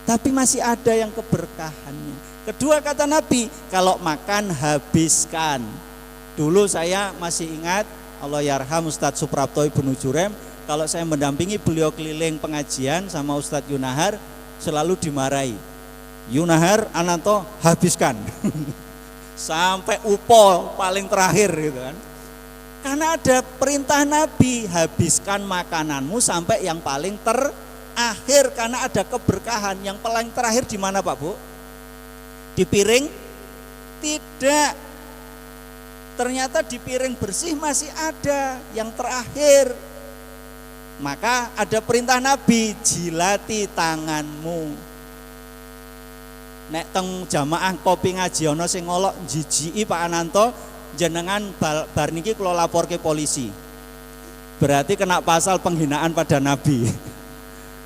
tapi masih ada yang keberkahannya. Kedua kata Nabi, kalau makan habiskan. Dulu saya masih ingat, Allah yarham Ustadz Suprapto Ibnu Jurem, kalau saya mendampingi beliau keliling pengajian sama Ustadz Yunahar, selalu dimarahi. Yunahar, Ananto, habiskan. Sampai upol paling terakhir gitu kan. Karena ada perintah Nabi, habiskan makananmu sampai yang paling terakhir, karena ada keberkahan. Yang paling terakhir di mana Pak Bu? Di piring? Tidak. Ternyata di piring bersih masih ada yang terakhir. Maka ada perintah Nabi, jilati tanganmu. Nek teng jamaah kopi ngaji ana sing ngolok jijiki Pak Ananto, jenengan bar niki kula laporke polisi. Berarti kena pasal penghinaan pada Nabi.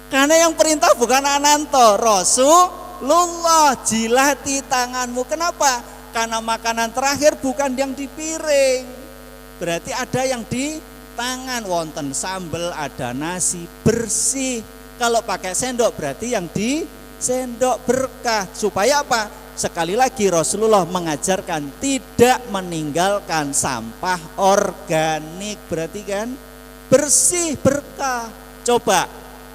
Karena yang perintah bukan Ananto, Rasulullah, jilati tanganmu. Kenapa? Karena makanan terakhir bukan yang di piring. Berarti ada yang di tangan, wonten sambel, ada nasi bersih. Kalau pakai sendok berarti yang di sendok berkah. Supaya apa? Sekali lagi Rasulullah mengajarkan tidak meninggalkan sampah organik. Berarti kan bersih, berkah. Coba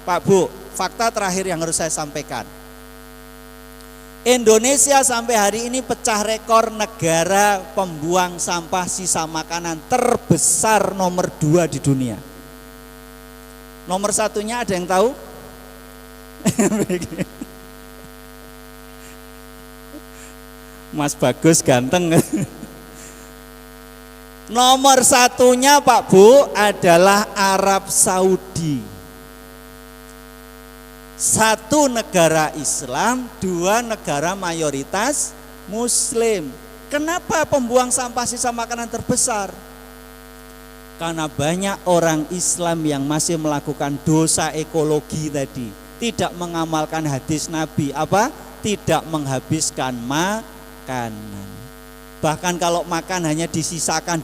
Pak Bu, fakta terakhir yang harus saya sampaikan. Indonesia sampai hari ini pecah rekor negara pembuang sampah sisa makanan terbesar nomor 2 di dunia. Nomor satunya ada yang tahu? Mas Bagus ganteng. Nomor satunya Pak Bu adalah Arab Saudi. Satu negara Islam, dua negara mayoritas Muslim. Kenapa pembuang sampah sisa makanan terbesar? Karena banyak orang Islam yang masih melakukan dosa ekologi tadi, tidak mengamalkan hadis Nabi, apa? Tidak menghabiskan makanan. Bahkan kalau makan hanya disisakan,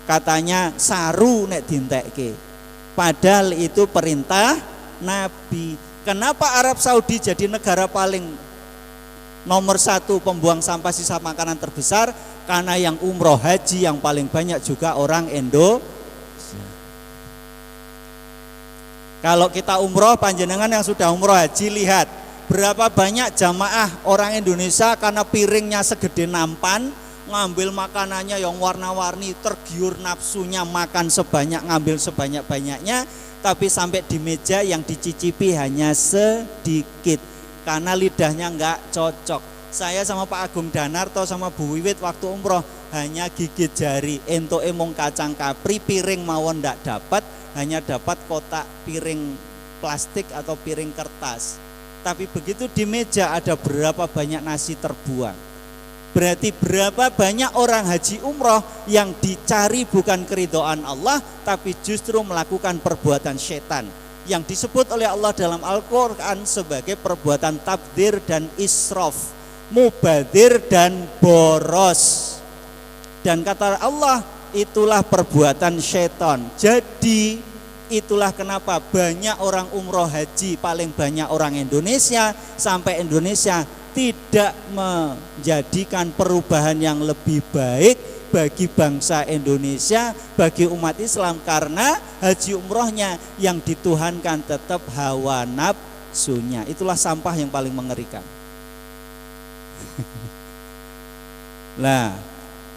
katanya saru nek dintekke. Padahal itu perintah Nabi. Kenapa Arab Saudi jadi negara paling nomor 1 pembuang sampah sisa makanan terbesar? Karena yang umroh haji yang paling banyak juga orang Indonesia. Kalau kita umroh, panjenengan yang sudah umroh haji, lihat berapa banyak jamaah orang Indonesia karena piringnya segede nampan, ngambil makanannya yang warna-warni, tergiur nafsunya makan sebanyak, ngambil sebanyak-banyaknya. Tapi sampai di meja yang dicicipi hanya sedikit karena lidahnya enggak cocok. Saya sama Pak Agung Danarto sama Bu Wiwit waktu umroh hanya gigit jari, entoke mung kacang kapri, piring mawon ndak dapat, hanya dapat kotak piring plastik atau piring kertas. Tapi begitu di meja ada berapa banyak nasi terbuang. Berarti berapa banyak orang haji umroh yang dicari bukan keridhaan Allah, tapi justru melakukan perbuatan setan yang disebut oleh Allah dalam Al-Quran sebagai perbuatan tabdzir dan israf, mubadir dan boros. Dan kata Allah, itulah perbuatan setan. Jadi itulah kenapa banyak orang umroh haji, paling banyak orang Indonesia, sampai Indonesia tidak menjadikan perubahan yang lebih baik bagi bangsa Indonesia, bagi umat Islam, karena haji umrohnya yang dituhankan tetap hawa nafsunya. Itulah sampah yang paling mengerikan. Nah,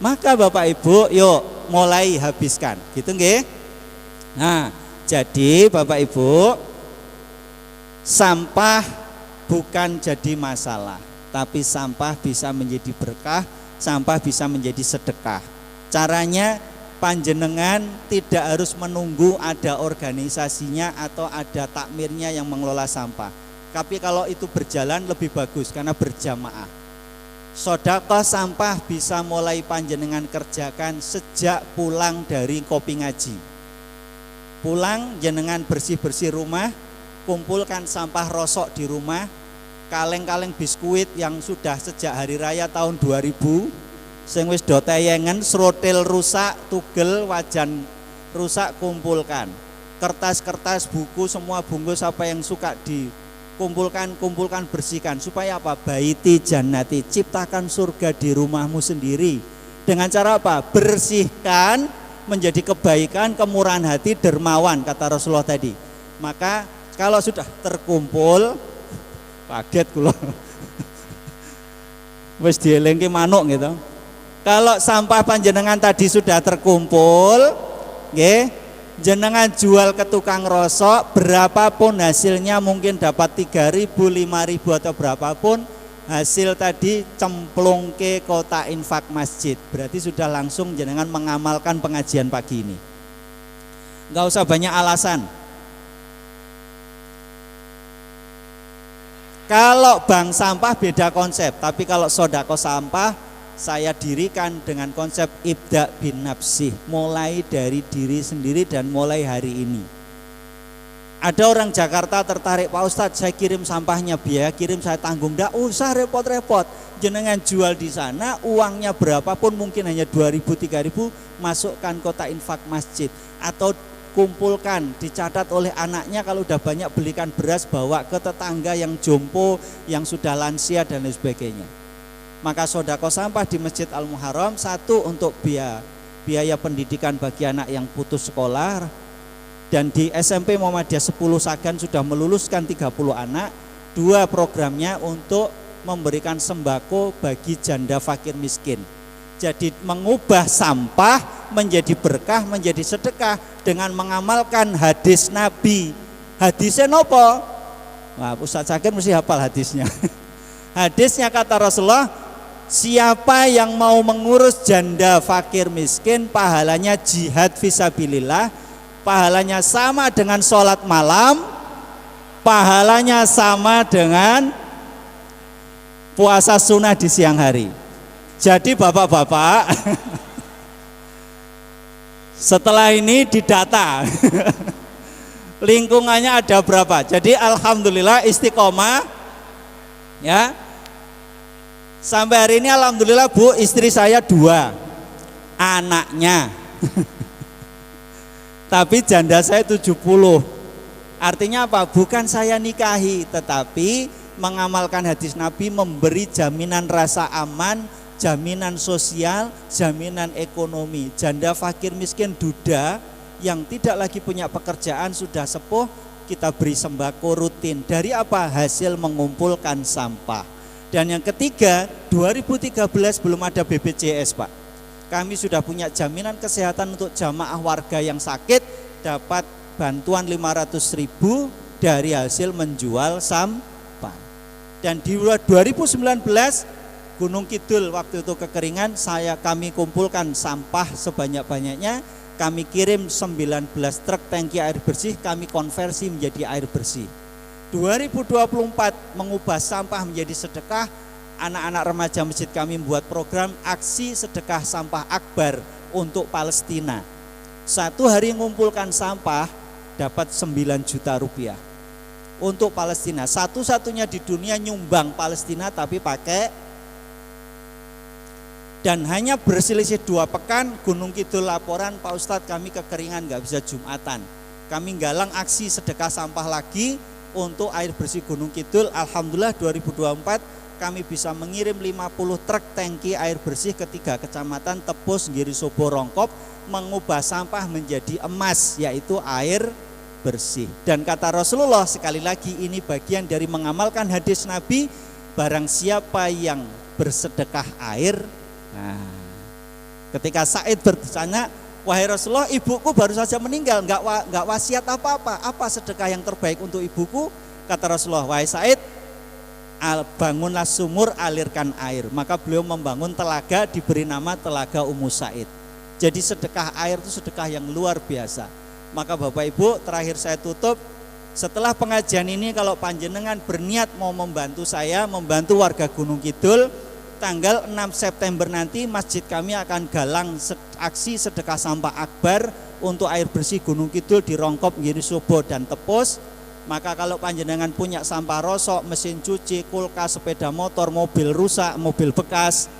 maka Bapak Ibu yuk mulai habiskan, gitu nggih? Nah, jadi Bapak Ibu, sampah bukan jadi masalah, tapi sampah bisa menjadi berkah, sampah bisa menjadi sedekah. Caranya panjenengan tidak harus menunggu ada organisasinya atau ada takmirnya yang mengelola sampah. Tapi kalau itu berjalan lebih bagus karena berjamaah. Sedekah sampah bisa mulai panjenengan kerjakan sejak pulang dari kopi ngaji. Pulang jenengan bersih-bersih rumah, kumpulkan sampah rosok di rumah, kaleng-kaleng biskuit yang sudah sejak hari raya tahun 2000 sing wis do teyengen, srotil rusak, tugel, wajan rusak, kumpulkan. Kertas-kertas, buku, semua bungkus apa yang suka dikumpulkan, bersihkan. Supaya apa? Baiti jannati, ciptakan surga di rumahmu sendiri. Dengan cara apa? Bersihkan menjadi kebaikan, kemurahan hati, dermawan, kata Rasulullah tadi. Maka kalau sudah terkumpul, kaget kula. Wis dielengke manuk gitu. Kalau sampah panjenengan tadi sudah terkumpul, nggih, jenengan jual ke tukang rosok, berapapun hasilnya, mungkin dapat 3.000, 5.000 atau berapapun hasil tadi, cemplungke kotak infak masjid. Berarti sudah langsung jenengan mengamalkan pengajian pagi ini. Enggak usah banyak alasan. Kalau bank sampah beda konsep, tapi kalau sodako sampah saya dirikan dengan konsep ibda bin nafsih, mulai dari diri sendiri dan mulai hari ini. Ada orang Jakarta tertarik, Pak Ustadz saya kirim sampahnya, biaya kirim saya tanggung. Nggak usah repot-repot, jenengan jual di sana, uangnya berapapun, mungkin hanya 2.000, 3.000, masukkan kotak infak masjid. Atau kumpulkan, dicatat oleh anaknya, kalau udah banyak belikan beras, bawa ke tetangga yang jompo, yang sudah lansia dan lain sebagainya. Maka sodako sampah di Masjid Al-Muharram, satu untuk biaya pendidikan bagi anak yang putus sekolah, dan di SMP Muhammadiyah 10 Sagan sudah meluluskan 30 anak. 2 programnya untuk memberikan sembako bagi janda fakir miskin. Jadi mengubah sampah menjadi berkah, menjadi sedekah dengan mengamalkan hadis Nabi. Hadisnya nopo? Wah, Ustaz Zakir mesti hafal hadisnya. Hadisnya kata Rasulullah, siapa yang mau mengurus janda fakir miskin, pahalanya jihad fisabilillah, pahalanya sama dengan sholat malam, pahalanya sama dengan puasa sunnah di siang hari. Jadi bapak-bapak, setelah ini didata lingkungannya ada berapa. Jadi alhamdulillah istiqomah ya. Sampai hari ini alhamdulillah Bu, istri saya 2 anaknya tapi janda saya 70. Artinya apa? Bukan saya nikahi, tetapi mengamalkan hadis Nabi, memberi jaminan rasa aman, jaminan sosial, jaminan ekonomi. Janda fakir miskin duda yang tidak lagi punya pekerjaan, sudah sepuh, kita beri sembako rutin. Dari apa? Hasil mengumpulkan sampah. Dan yang ketiga, 2013 belum ada BPJS Pak. Kami sudah punya jaminan kesehatan untuk jamaah warga yang sakit, dapat bantuan 500.000 dari hasil menjual sampah. Dan di 2019 Gunung Kidul waktu itu kekeringan, kami kumpulkan sampah sebanyak-banyaknya, kami kirim 19 truk tangki air bersih, kami konversi menjadi air bersih. 2024 mengubah sampah menjadi sedekah, anak-anak remaja masjid kami membuat program aksi sedekah sampah akbar untuk Palestina. Satu hari mengumpulkan sampah dapat 9 juta rupiah untuk Palestina. Satu-satunya di dunia nyumbang Palestina tapi pakai, dan hanya berselisih 2 pekan Gunung Kidul laporan, Pak Ustadz kami kekeringan gak bisa Jumatan. Kami galang aksi sedekah sampah lagi untuk air bersih Gunung Kidul. Alhamdulillah 2024 kami bisa mengirim 50 truk tangki air bersih ke 3 kecamatan Tepus, Girisobo, Rongkop, mengubah sampah menjadi emas, yaitu air bersih. Dan kata Rasulullah, sekali lagi ini bagian dari mengamalkan hadis Nabi, barang siapa yang bersedekah air. Nah, ketika Said bertanya, wahai Rasulullah, ibuku baru saja meninggal, enggak wasiat apa-apa, apa sedekah yang terbaik untuk ibuku? Kata Rasulullah, wahai Said, bangunlah sumur, alirkan air. Maka beliau membangun telaga, diberi nama Telaga Ummu Said. Jadi sedekah air itu sedekah yang luar biasa. Maka Bapak Ibu, terakhir saya tutup, setelah pengajian ini kalau panjenengan berniat mau membantu saya, membantu warga Gunung Kidul, tanggal 6 September nanti masjid kami akan galang aksi sedekah sampah akbar untuk air bersih Gunung Kidul di Rongkop, Girisobo, dan Tepus. Maka kalau panjenengan punya sampah rosok, mesin cuci, kulkas, sepeda motor, mobil rusak, mobil bekas,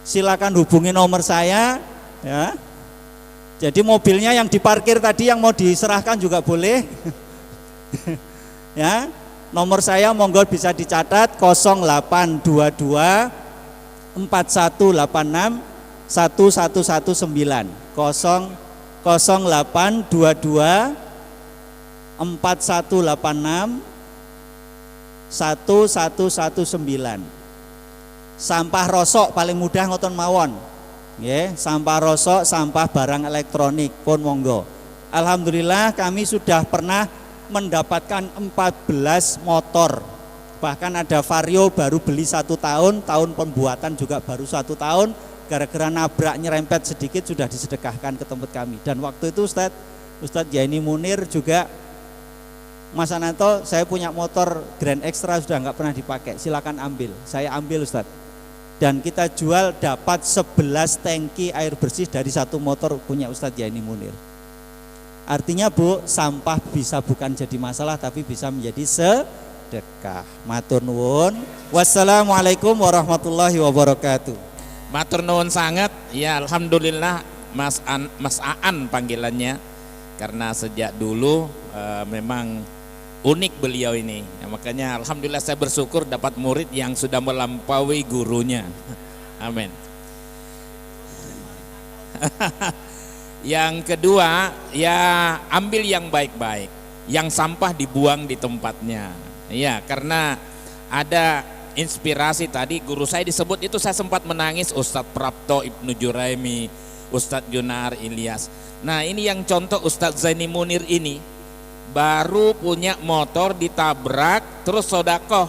silakan hubungi nomor saya ya. Jadi mobilnya yang diparkir tadi yang mau diserahkan juga boleh. Ya. Nomor saya monggo bisa dicatat 0822 4186 1119 0822 4186 1119. Sampah rosok paling mudah ngoten mawon. Nggih, sampah rosok, sampah barang elektronik pun monggo. Alhamdulillah kami sudah pernah mendapatkan 14 motor. Bahkan ada Vario baru beli 1 tahun, tahun pembuatan juga baru 1 tahun, gara-gara nabrak nyerempet sedikit sudah disedekahkan ke tempat kami. Dan waktu itu Ustadz Jaini Munir juga, Mas Ananto, saya punya motor Grand Extra sudah nggak pernah dipakai, silakan ambil. Saya ambil Ustadz. Dan kita jual dapat 11 tangki air bersih dari 1 motor punya Ustadz Jaini Munir. Artinya Bu, sampah bisa bukan jadi masalah tapi bisa menjadi sedekah. Matur nuwun. Wassalamualaikum warahmatullahi wabarakatuh. Matur nuwun sangat. Ya alhamdulillah Mas Aan panggilannya, karena sejak dulu memang unik beliau ini. Ya, makanya alhamdulillah saya bersyukur dapat murid yang sudah melampaui gurunya. Amin. Yang kedua, ya ambil yang baik-baik, yang sampah dibuang di tempatnya. Ya, karena ada inspirasi tadi guru saya disebut itu, saya sempat menangis, Ustadz Prapto Ibnu Juraimi, Ustadz Junar Ilyas. Nah ini yang contoh Ustadz Zaini Munir ini baru punya motor ditabrak terus sodakoh.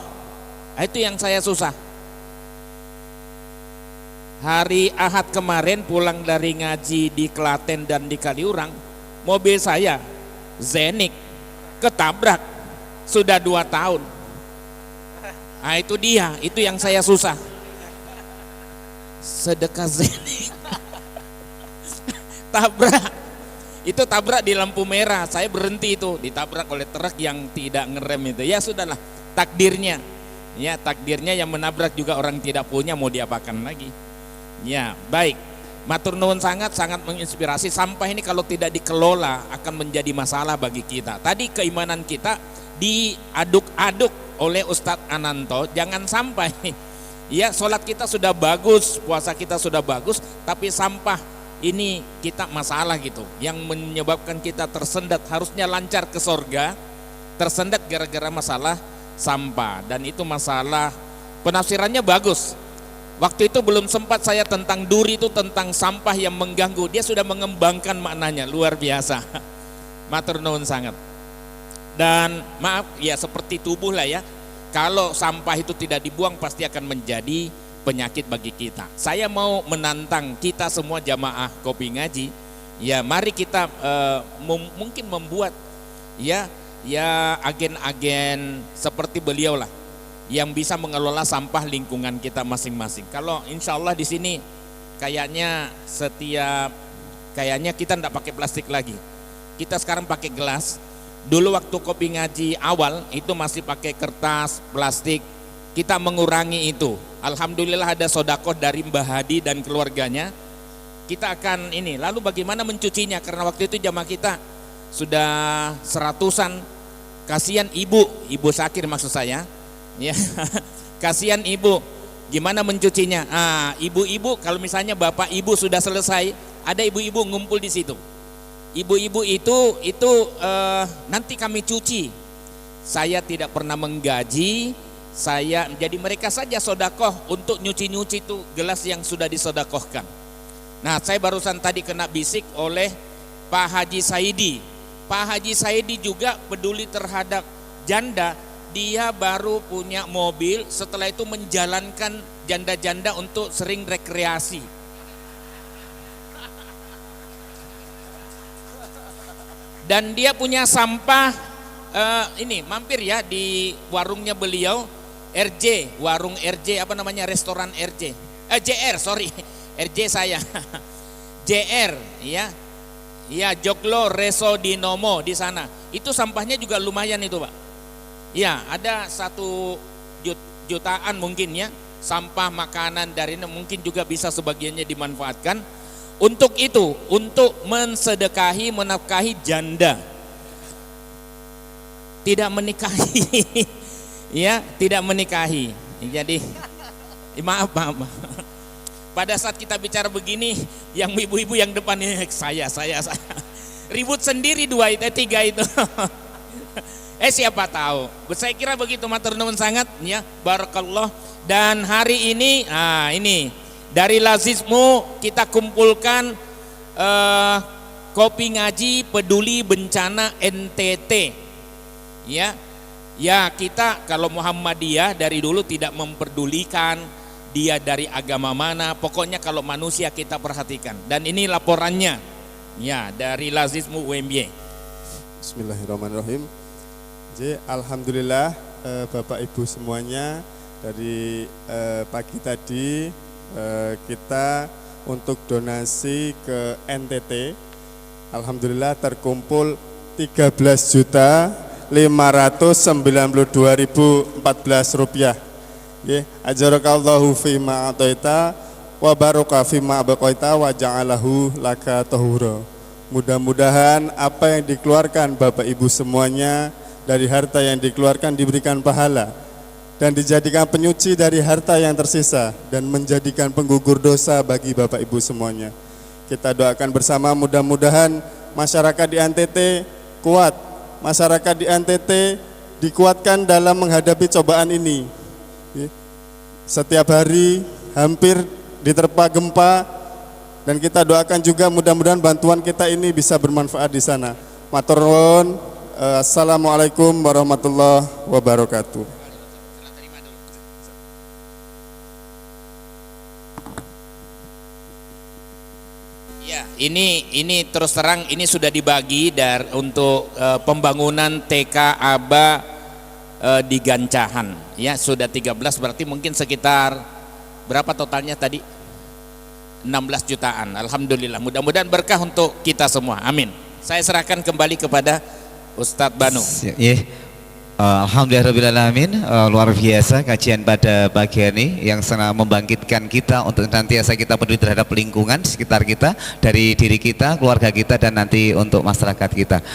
Nah, itu yang saya susah. Hari Ahad kemarin pulang dari ngaji di Klaten dan di Kaliurang, mobil saya Zenik ketabrak, sudah 2 tahun. Nah itu dia, itu yang saya susah. Sedekah Zenik tabrak, itu tabrak di lampu merah, saya berhenti, itu ditabrak oleh truk yang tidak ngerem itu. Ya sudahlah, takdirnya. Ya takdirnya yang menabrak juga orang tidak punya, mau diapakan lagi. Ya baik, matur nuwun sangat menginspirasi. Sampah ini kalau tidak dikelola akan menjadi masalah bagi kita. Tadi keimanan kita diaduk-aduk oleh Ustadz Ananto, jangan sampai ya sholat kita sudah bagus, puasa kita sudah bagus, tapi sampah ini kita masalah gitu, yang menyebabkan kita tersendat. Harusnya lancar ke sorga, tersendat gara-gara masalah sampah. Dan itu masalah penafsirannya bagus. Waktu itu belum sempat saya tentang duri, itu tentang sampah yang mengganggu, dia sudah mengembangkan maknanya luar biasa. Matur nuwun sangat. Dan maaf ya, seperti tubuh lah ya, kalau sampah itu tidak dibuang pasti akan menjadi penyakit bagi kita. Saya mau menantang kita semua jamaah Kopi Ngaji, ya mari kita mungkin membuat ya agen-agen seperti beliau lah yang bisa mengelola sampah lingkungan kita masing-masing. Kalau insya Allah di sini kayaknya kita tidak pakai plastik lagi. Kita sekarang pakai gelas. Dulu waktu Kopi Ngaji awal itu masih pakai kertas, plastik. Kita mengurangi itu. Alhamdulillah ada sodakoh dari Mbah Hadi dan keluarganya. Kita akan ini. Lalu bagaimana mencucinya? Karena waktu itu jamaah kita sudah 100-an. Kasihan ibu Sakir maksud saya. Ya, kasihan ibu. Gimana mencucinya? Ibu-ibu kalau misalnya bapak ibu sudah selesai, ada ibu-ibu ngumpul di situ. Ibu-ibu itu nanti kami cuci. Saya tidak pernah menggaji, jadi mereka saja sodakoh untuk nyuci-nyuci itu gelas yang sudah disodakohkan. Nah, saya barusan tadi kena bisik oleh Pak Haji Saidi. Pak Haji Saidi juga peduli terhadap janda. Dia baru punya mobil, setelah itu menjalankan janda-janda untuk sering rekreasi. Dan dia punya sampah, ini mampir ya di warungnya beliau, warung RJ, apa namanya, restoran RJ, JR, sorry, RJ saya, JR, ya Joglo Reso Dinomo di sana. Itu sampahnya juga lumayan itu Pak. Ya, ada 1 jutaan mungkin ya, sampah makanan dari ini mungkin juga bisa sebagiannya dimanfaatkan. Untuk itu, untuk mensedekahi, menafkahi janda, tidak menikahi, ya, tidak menikahi. Jadi, maaf. Pada saat kita bicara begini, yang ibu-ibu yang depan ini saya, ribut sendiri 3 itu. Siapa tahu. Saya kira begitu, matur nuwun sangat, ya, barakallah. Dan hari ini, ini. Dari Lazizmu kita kumpulkan Kopi Ngaji Peduli Bencana NTT. Ya, kita kalau Muhammadiyah dari dulu tidak memperdulikan dia dari agama mana. Pokoknya kalau manusia kita perhatikan. Dan ini laporannya, ya, dari Lazizmu UMY. Bismillahirrahmanirrahim. Jadi alhamdulillah Bapak Ibu semuanya, dari pagi tadi kita untuk donasi ke NTT, alhamdulillah terkumpul 13.592.014 rupiah. Ajarakallahu fima ataita wa baraka fima abaqaita wa ja'alahu laka tahura. Mudah-mudahan apa yang dikeluarkan Bapak Ibu semuanya dari harta yang dikeluarkan diberikan pahala dan dijadikan penyuci dari harta yang tersisa dan menjadikan penggugur dosa bagi Bapak Ibu semuanya. Kita doakan bersama, mudah-mudahan masyarakat di NTT kuat, masyarakat di NTT dikuatkan dalam menghadapi cobaan ini. Setiap hari hampir diterpa gempa, dan kita doakan juga mudah-mudahan bantuan kita ini bisa bermanfaat di sana. Matur nuwun. Assalamualaikum warahmatullahi wabarakatuh. Ya, ini terus terang ini sudah dibagi untuk pembangunan TK Aba di Gancahan. Ya, sudah 13, berarti mungkin sekitar berapa totalnya tadi? 16 jutaan. Alhamdulillah. Mudah-mudahan berkah untuk kita semua. Amin. Saya serahkan kembali kepada Ustadz Banu. Alhamdulillahirrahmanirrahim. Luar biasa kajian pada pagi ini yang sangat membangkitkan kita untuk nantiasa kita peduli terhadap lingkungan sekitar kita, dari diri kita, keluarga kita, dan nanti untuk masyarakat kita.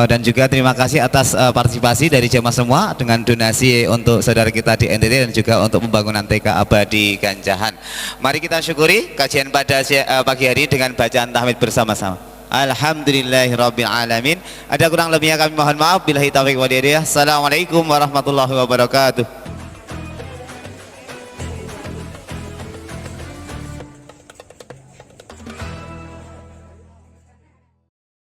Dan juga terima kasih atas partisipasi dari jemaah semua dengan donasi untuk saudara kita di NTT dan juga untuk pembangunan TK Aba di Gancahan. Mari kita syukuri kajian pada pagi hari dengan bacaan tahmid bersama-sama. Alhamdulillahirabbil alamin. Ada kurang lebihnya kami mohon maaf. Billahi taufiq wal hidayah. Assalamualaikum warahmatullahi wabarakatuh.